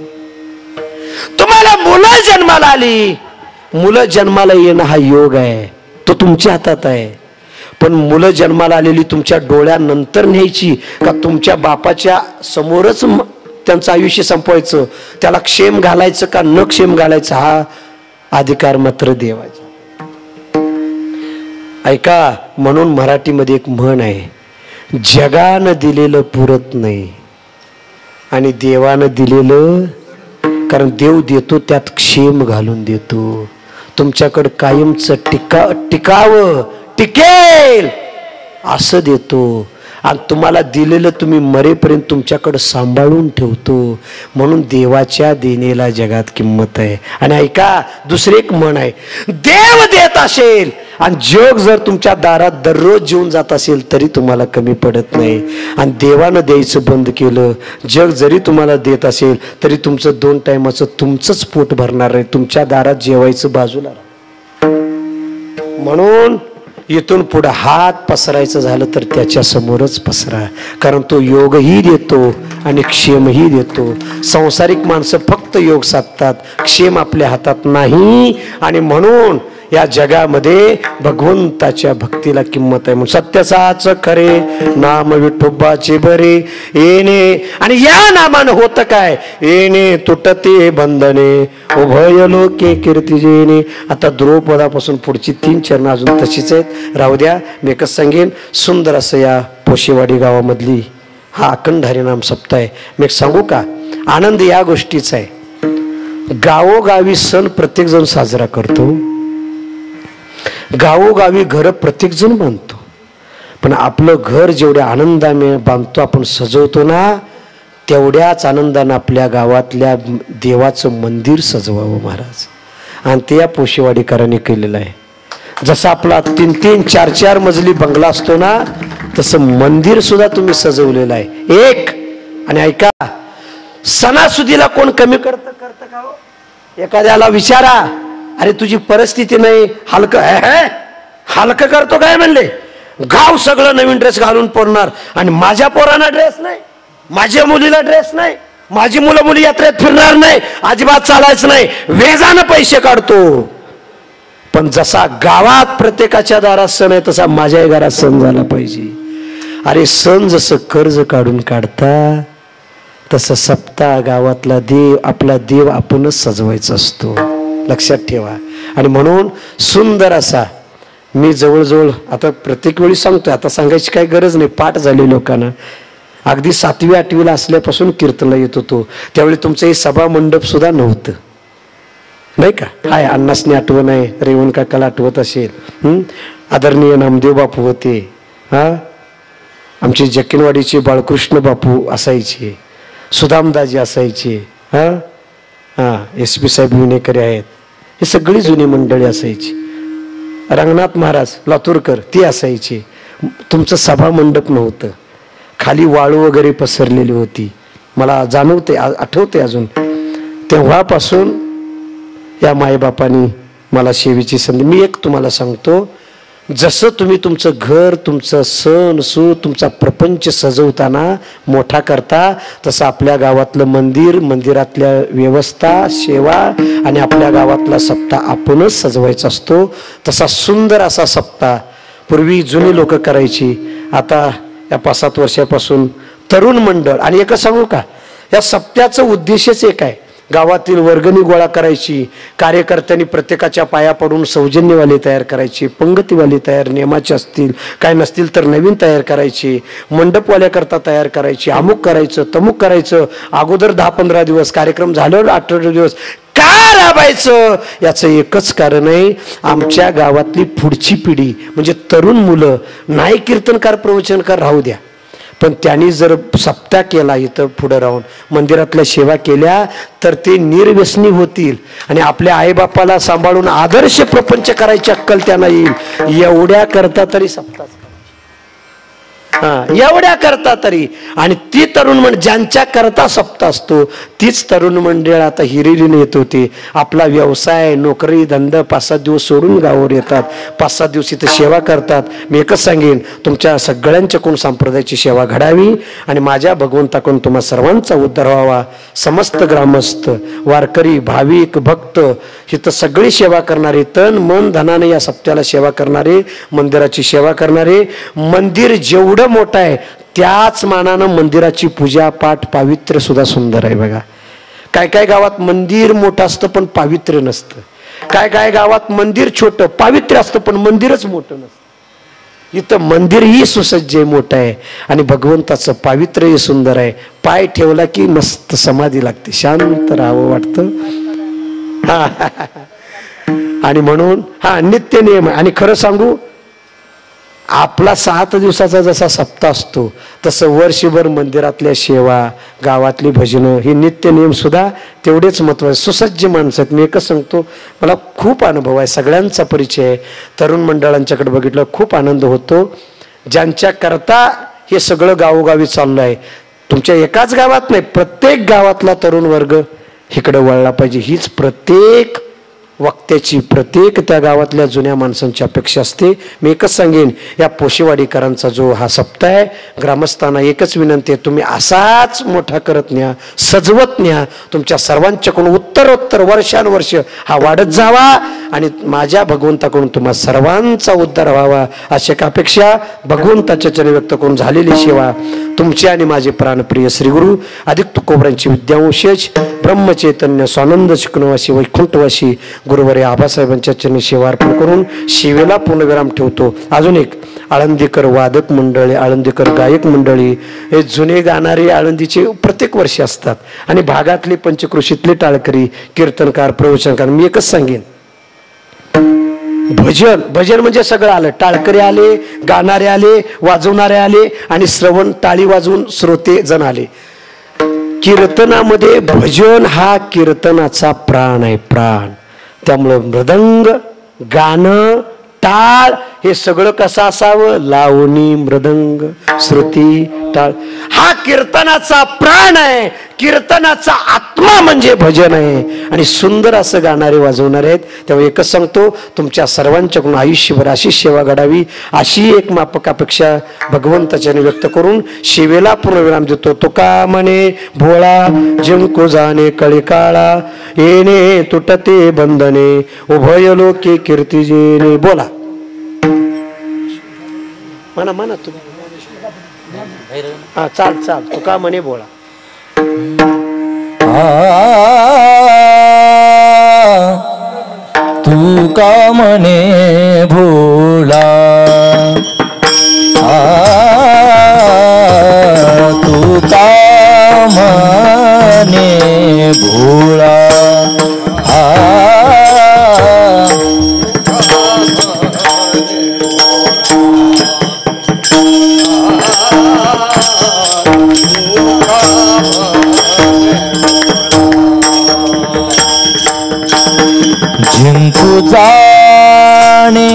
तुम्हाला मुलं जन्माला आली, मुलं जन्माला येणं हा योग आहे, तो तुमच्या हातात आहे. पण मुलं जन्माला आलेली तुमच्या डोळ्यानंतर न्यायची का तुमच्या बापाच्या समोरच त्यांचं आयुष्य संपवायचं, त्याला क्षेम घालायचं का न क्षेम घालायचं, हा अधिकार मात्र देवाचा. ऐका, म्हणून मराठीमध्ये एक म्हण आहे, जगानं दिलेलं पुरत नाही, आणि देवानं दिलेलं, कारण देव देतो त्यात क्षेम घालून देतो, तुमच्याकडं कायमचं टिकावं, टिकेल असं देतो, आणि तुम्हाला दिलेलं तुम्ही मरेपर्यंत तुमच्याकडं सांभाळून ठेवतो. म्हणून देवाच्या देणेला जगात किंमत आहे. आणि ऐका, दुसरी एक म्हण आहे, देव देत असेल आणि जग जर तुमच्या दारात दररोज जेवून जात असेल तरी तुम्हाला कमी पडत नाही, आणि देवानं द्यायचं बंद केलं, जग जरी तुम्हाला देत असेल तरी तुमचं 2 टायमाचं तुमचंच पोट भरणार आहे, तुमच्या दारात जेवायचं बाजूला. म्हणून इथून पुढे हात पसरायचं झालं तर त्याच्या समोरच पसरा, कारण तो योगही देतो आणि क्षेमही देतो. सांसारिक माणसं फक्त योग साधतात, क्षेम आपल्या हातात नाही. आणि म्हणून या जगामध्ये भगवंताच्या भक्तीला किंमत आहे. म्हणून सत्य खरे नाम विठोबाचे बरे येणे, आणि या नामानं होतं काय, येणे तुटते बंधने उभय लोके कीर्ती जेणे. आता द्रुपदापासून पुढची 3 चरणं अजून तशीच आहेत, राहू द्या. मी एकच सांगेन, सुंदर असं या पोशेवाडी गावामधली हा अखंड हरिनाम सप्ताह आहे. मी एक सांगू का, आनंद या गोष्टीचा आहे, गावोगावी सण प्रत्येक जण साजरा करतो, गावोगावी घर प्रत्येक जण बांधतो, पण आपलं घर जेवढ्या आनंदाने बांधतो आपण, सजवतो ना, तेवढ्याच आनंदानं आपल्या गावातल्या देवाचं मंदिर सजवावं महाराज. आणि ते या पोशेवाडीकरांनी केलेलं आहे. जसा आपला 3-3, 4-4 मजली बंगला असतो ना, तसं मंदिर सुद्धा तुम्ही सजवलेलं आहे एक. आणि ऐका, सणासुदीला कोण कमी करतं का हो? एखाद्याला विचारा, अरे तुझी परिस्थिती नाही, हलकं हलकं करतो काय म्हणले, गाव सगळं नवीन ड्रेस घालून पोरणार, आणि माझ्या पोरांना ड्रेस नाही, माझ्या मुलीला ड्रेस नाही, माझी मुलं मुली यात्रेत फिरणार नाही, अजिबात चालायचं नाही, वेगानं पैसे काढतो. पण जसा गावात प्रत्येकाच्या दारात सण आहे, तसा माझ्याही घरात सण झाला पाहिजे. अरे सण जसं कर्ज काढून काढता, तसं सप्ताह गावातला देव, आपला देव आपणच सजवायचा असतो, लक्षात ठेवा. आणि म्हणून सुंदर असा, मी जवळजवळ आता प्रत्येक वेळी सांगतोय, आता सांगायची काही गरज नाही, पाठ झाली लोकांना. अगदी 7वी 8वीला असल्यापासून कीर्तनला येत होतो, त्यावेळी तुमचं हे सभा मंडप सुद्धा नव्हतं, नाही का. हाय, अण्णासनी आठवण आहे, रेवण काकाला आठवत असेल, आदरणीय नामदेव बापू होते, आमचे जक्किनवाडीचे बाळकृष्ण बापू असायचे, सुदामदाजी असायचे, SP साहेब विनेकरे आहेत, हे सगळी जुनी मंडळी असायची. रंगनाथ महाराज लातूरकर ते असायचे. तुमचं सभा मंडप नव्हतं, खाली वाळू वगैरे पसरलेली होती, मला जाणवते, आठवते अजून. तेव्हापासून या मायबापांनी मला सेवेची संधी. मी एक तुम्हाला सांगतो, जसं तुम्ही तुमचं घर, तुमचं सण सूद, तुमचा प्रपंच सजवताना मोठा करता, तसं आपल्या गावातलं मंदिर, मंदिरातल्या व्यवस्था, सेवा आणि आपल्या गावातला सप्ताह आपणच सजवायचा असतो. तसा सुंदर असा सप्ताह पूर्वी जुनी लोक करायची, आता या 5-7 वर्षापासून तरुण मंडळ. आणि एकच सांगू का, या सप्त्याचं उद्देशच एक आहे, गावातील वर्गणी गोळा करायची, कार्यकर्त्यांनी प्रत्येकाच्या पाया पडून सौजन्यवाले तयार करायची, पंगतीवाले तयार नियमाचे असतील, काय नसतील तर नवीन तयार करायची, मंडपवाल्याकरता तयार करायची, अमुक करायचं तमुक करायचं. अगोदर 10-15 दिवस, कार्यक्रम झाल्यावर 18 दिवस का राबायचं, याचं एकच कारण आहे, आमच्या गावातली पुढची पिढी म्हणजे तरुण मुलं, नाही कीर्तनकार प्रवचनकार राहू द्या, पण त्यांनी जर सप्ताह केला, इथं पुढे राहून मंदिरातल्या सेवा केल्या, तर ते निर्व्यसनी होतील आणि आपल्या आईबापाला सांभाळून आदर्श प्रपंच करायची अक्कल त्यांना येईल. एवढ्या करता तरी सप्ताह, एवढ्या करता तरी. आणि ती तरुण मंडळ ज्यांच्या करता सप्ताह असतो, तीच तरुण मंडळ आता हिरिरीने येत होती. आपला व्यवसाय, नोकरी, धंदा 5-7 दिवस सोडून गावावर येतात, 5-7 दिवस इथं सेवा करतात. मी एकच सांगेन, तुमच्या सगळ्यांच्याकडून संप्रदायाची सेवा घडावी आणि माझ्या भगवंताकडून तुम्हा सर्वांचा उद्धार व्हावा. समस्त ग्रामस्थ, वारकरी, भाविक, भक्त इथं सगळी सेवा करणारे, तन मन धनाने या सप्त्याला सेवा करणारे, मंदिराची सेवा करणारे. मंदिर जेवढं मोठं आहे, त्याच मानानं मंदिराची पूजा पाठ पावित्र्य सुद्धा सुंदर आहे. बघा, काय काय गावात मंदिर मोठं असतं पण पावित्र्य नसतं, काय काय गावात मंदिर छोटं पावित्र्य असतं पण मंदिरच मोठं नसतं. इथं मंदिरही सुसज्ज आहे, मोठं आहे आणि भगवंताचं पावित्र्यही सुंदर आहे. पाय ठेवला की मस्त समाधी लागते, शांत राहावं वाटतं. आणि म्हणून नित्य नियम आहे. आणि खरं सांगू, आपला 7 दिवसाचा जसा सप्ताह असतो, तसं वर्षभर मंदिरातल्या सेवा, गावातली भजनं, हे नित्य नियम सुद्धा तेवढेच महत्त्वाचे. सुसज्ज माणसं आहेत. मी एकच सांगतो, मला खूप अनुभव आहे, सगळ्यांचा परिचय आहे. तरुण मंडळांच्याकडे बघितलं खूप आनंद होतो, ज्यांच्या करता हे सगळं गावोगावी चाललं आहे. तुमच्या एकाच गावात नाही, प्रत्येक गावातला तरुण वर्ग इकडं वळला पाहिजे, हीच प्रत्येक वक्त्याची प्रत्येक त्या गावातल्या जुन्या माणसांची अपेक्षा असते. मी एकच सांगेन, या पोशेवाडीकरांचा जो हा सप्ताह आहे, ग्रामस्थांना एकच विनंती आहे, तुम्ही असाच मोठा करत न्या, सजवत न्या. तुमच्या सर्वांच्याकडून उत्तरोत्तर वर्षानुवर्ष हा वाढत जावा आणि माझ्या भगवंताकडून तुम्हा सर्वांचा उद्धार व्हावा अशी एक अपेक्षा भगवंताच्या चरणी व्यक्त करून झालेली सेवा तुमचे आणि माझे प्राणप्रिय श्रीगुरु अधिक तुकोबरांची विद्यावंशज ब्रह्मचैतन्य स्वानंद शिकणवासी वैकुंठवासी गुरुवारी आबासाहेबांच्या चरणी सेवा अर्पण करून शिवेला पूर्णविराम ठेवतो. अजून एक आळंदीकर वादक मंडळी, आळंदीकर गायक मंडळी, हे जुने गाणारे आळंदीचे प्रत्येक वर्षी असतात आणि भागातले पंचकृषीतले टाळकरी, कीर्तनकार, प्रवचनकार. मी एकच सांगेन, भजन भजन म्हणजे सगळं आलं. टाळकरी आले, गाणारे आले, वाजवणारे आले आणि श्रवण टाळी वाजवून श्रोते जण आले. कीर्तनामध्ये भजन हा कीर्तनाचा प्राण आहे, प्राण. त्यामुळं मृदंग, गाणं, टाळ हे सगळं कसं असावं, लावणी, मृदंग, श्रुती, टाळ हा कीर्तनाचा प्राण आहे. कीर्तनाचा आत्मा म्हणजे भजन आहे आणि सुंदर असं गाणारे वाजवणारे आहेत. त्यामुळे एकच सांगतो, तुमच्या सर्वांच्याकडून आयुष्यभर अशी सेवा घडावी अशी एक माफक अपेक्षा भगवंताच्याने व्यक्त करून शिवेला पूर्णविराम देतो. तुका म्हणे भोळा जिंकू जाणे कळी काळा, येणे तुटते बंधने उभय लोके कीर्ती जेणे. बोला म्हणा म्हणा तुम्ही. हा चाल चाल. तुका म्हणे भोळा, तू का म्हणे भोला, तू का म्हणे भोला, जिंकू जाणे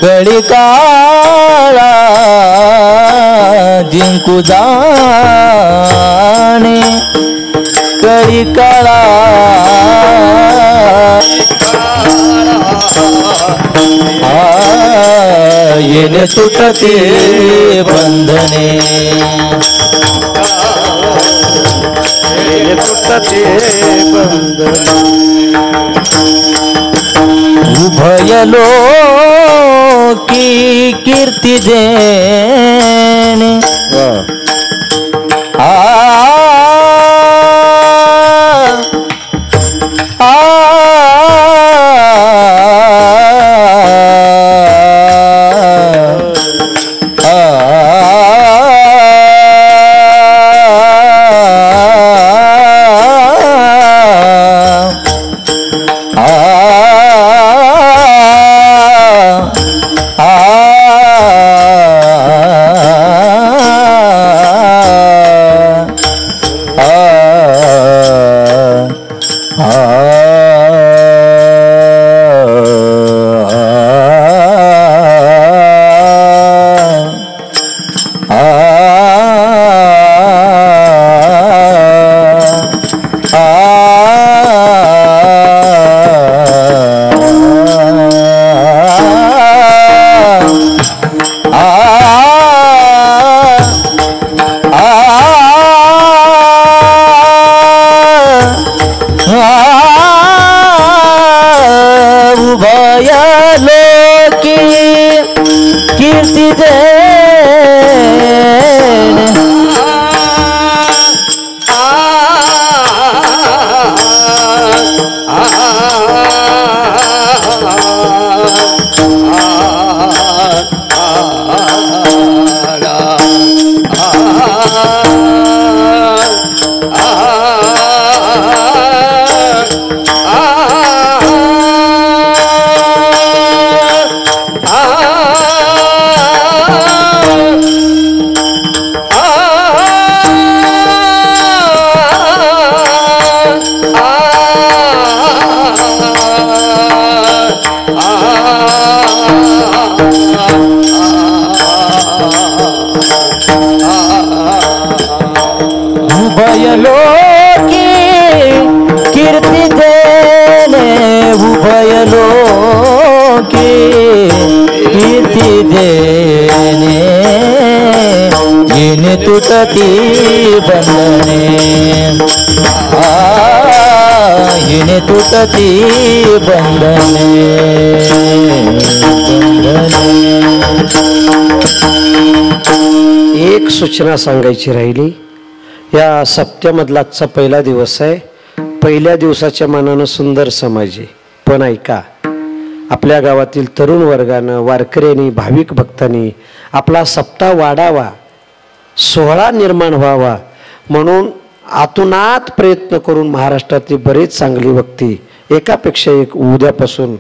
कळी काळा, जिंकू जाणे कळी काळा, येणे तुटते बंधने तुटते बंधने उभय लोकी कीर्ती देणे. उभय लोकी कीर्ती देणे तुटती देणे येणे तुटती बंधने येणे तुटती बंधने एक सूचना सांगायची राहिली. या सप्त्यामधला आजचा पहिला दिवस आहे. पहिल्या दिवसाच्या मानानं सुंदर समाज आहे. पण ऐका, आपल्या गावातील तरुण वर्गानं, वारकऱ्यांनी, भाविक भक्तांनी आपला सप्ताह वाढावा, सोहळा निर्माण व्हावा म्हणून आतुनात प्रयत्न करून महाराष्ट्रातली बरेच चांगली व्यक्ती एकापेक्षा एक उद्यापासून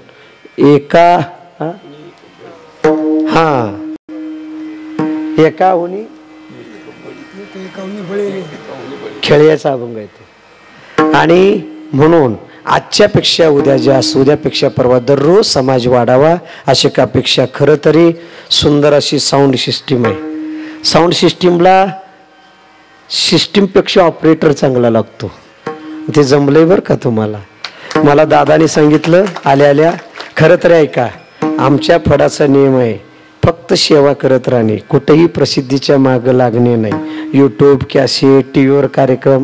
खेळ्याचा अभंग येतो. आणि म्हणून आजच्यापेक्षा उद्या जास्त, उद्यापेक्षा परवा दररोज समाज वाढावा अशी एक अपेक्षा. खरं तरी सुंदर अशी साऊंड सिस्टीम आहे. साऊंड सिस्टीमपेक्षा ऑपरेटर चांगला लागतो. ते जमलंय बरं का तुम्हाला. मला दादाने सांगितलं आल्या आल्या, खरं तर ऐका, आमच्या फडाचा नियम आहे फक्त सेवा करत राहणे, कुठेही प्रसिद्धीच्या मागं लागणे नाही. यूट्यूब, कॅसेट, टी व्हीवर कार्यक्रम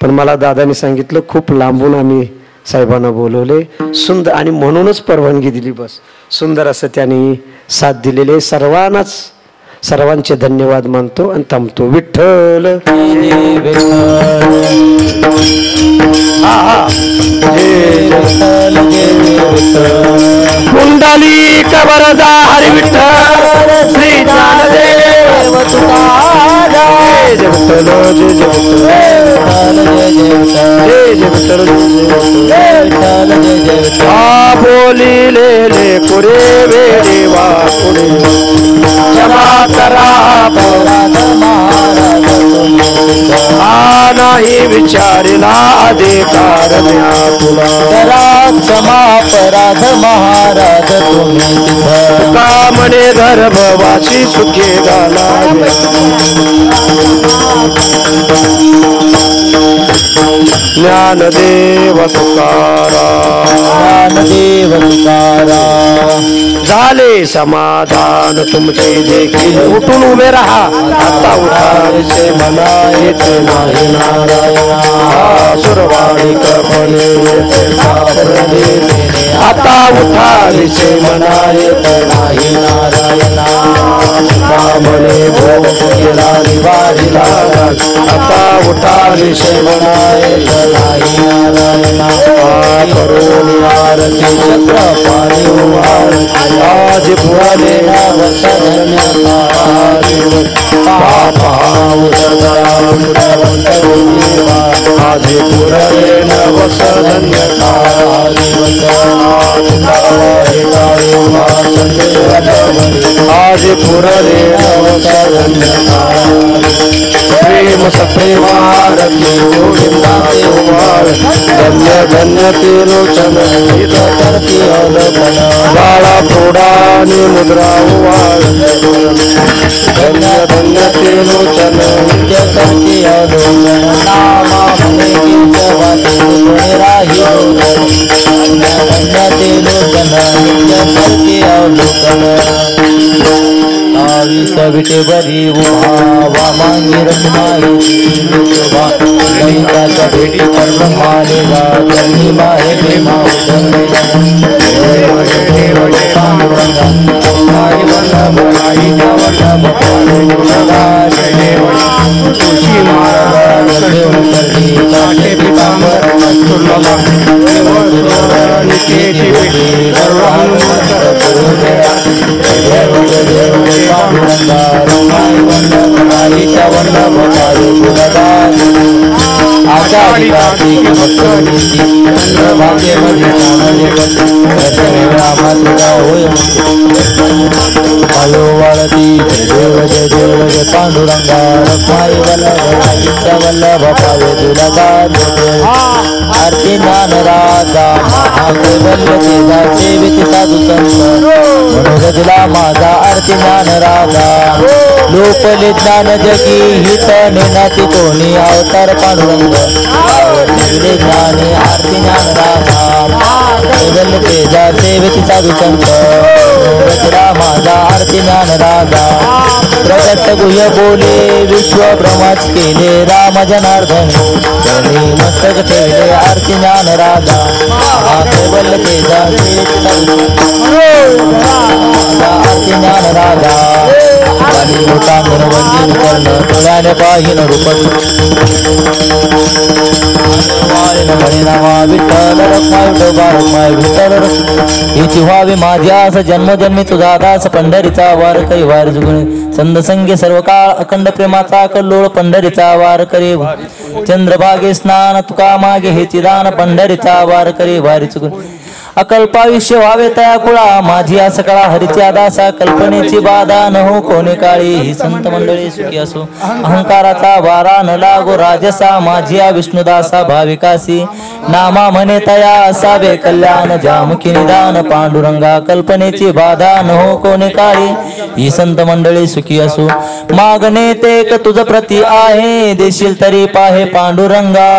पण मला दादाने सांगितलं खूप लांबून आम्ही साहेबांना बोलवले सुंदर, आणि म्हणूनच परवानगी दिली. बस सुंदर असं त्यांनी साथ दिलेले. सर्वांचे धन्यवाद मानतो आणि थांबतो. विठ्ठल कुंडली कबरदा हरी विठ्ठल श्री ज्ञानदेव तुकाराम जय विठ्ठल जय विठ्ठल बोली ले कुरे वेडी वा कुरे क्षमा करा नाही विचारिला अधिकार तुला क्षमा अपराध महाराज तुम्ही का म्हणे गर्भवासी सुखे झाला ज्ञानदेव तुकाराम ज्ञानदेव तुकाराम झाले समाधान तुमचे देखील. उठून उभे राहा. आता उठायचे मला येते नाही नारायणा सुरवाणी कपणे आता उठायचे मला येते नाही नारायणा म्हणे भोग केला निवारीला आता उठायचे मला येते नाही नारायणा करून आरती चक्र पाणी उभार आज पुराले आज पुरले नवसधन्य आज पुरले नवसधन्य प्रेम सप्रेमारती धन्य धन्य ते लोचन करती बाळा फोडाने मुद्रा उवाळ धन्य धन्य ते लोचन करती विटे बरी उभा मांगी रखमाई ललिताच्या भेटी पर ब्रह्मानेला त्यांनी माहे प्रेमा पांडुरंगा रखमाई वल्लभ पावे तुला आरती ज्ञान राजा महाकैवल्य तेजा सेवित साधू संत मनोरजला माझा आरती ज्ञान राजा रूपले ज्ञान जगी हित नेनाती कोणी अवतार पांडुरंग ठेवले ज्ञानी आरती ज्ञान राधा केवल तेजा सेवेची साधू संत रचना माझा आरती ज्ञान राधा प्रगट गुह्य बोले विश्व ब्रह्माच केले राम जनार्दन कोणी मस्तक ठेवले आरती ज्ञान राधा केवल तेजा सेवेची साधू आरती ज्ञान राधा वाली लोटांगण वंदीन कर्ण डोळ्याने पाहिन रूप विठ्ठल रखमाय विठोबा रखमाय विठ्ठल हिची व्हावी माझी आस जन्मोजन्मी तुझा दास पंढरीचा वार कै वार जुगुणी संद संगे सर्व काळ अखंड प्रेमाचा कल्लोळ पंढरीचा वार करे चंद्रभागे स्नान तुका मागे हेची दान पंढरीचा वार करे वारी चुकून अकल्पायुष्य व्हावे तया कुळा माझी आस कळा हरीची आदासा कल्पनेची बाधा न हो कोणी काळी ही संत मंडळी सुखी असो अहंकाराचा वारा न लागो राजसा माझी विष्णुदासा भाविकासी नामा म्हणे तया असावे कल्याण जामुखी निदान पांडुरंगा कल्पनेची बाधा न हो कोणी काळी ही संत मंडळी सुखी असो मागणे ते तुझ प्रती आहे देशील तरी पाहे पांडुरंगा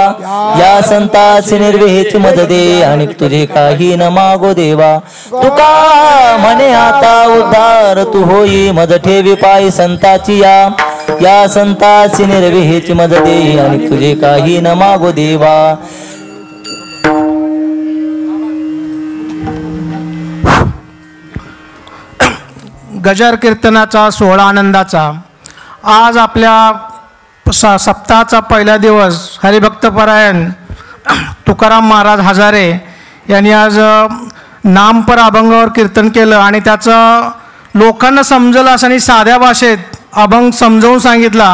या संताची निर्वेहेची मद दे आणि तुझे काही न मागो देवा तुका म्हणे आता उद्धार तू होई मज ठेवी पायी संताची या संताची निर्वेहेची मद दे आणि तुझे काही न मागो देवा गजर कीर्तनाचा सोहळा आनंदाचा आज आपल्या सप्ताहाचा पहिला दिवस हरिभक्तपरायण तुकाराम महाराज हजारे यांनी आज नामपर अभंगावर कीर्तन केलं आणि त्याचं लोकांना समजलं असं आणि साध्या भाषेत अभंग समजावून सांगितला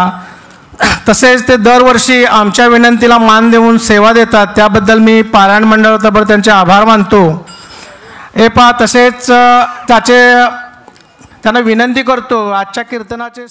तसेच ते दरवर्षी आमच्या विनंतीला मान देऊन सेवा देतात त्याबद्दल मी पारायण मंडळाबरोबर त्यांचे आभार मानतो तसेच त्यांना विनंती करतो आजच्या कीर्तनाचे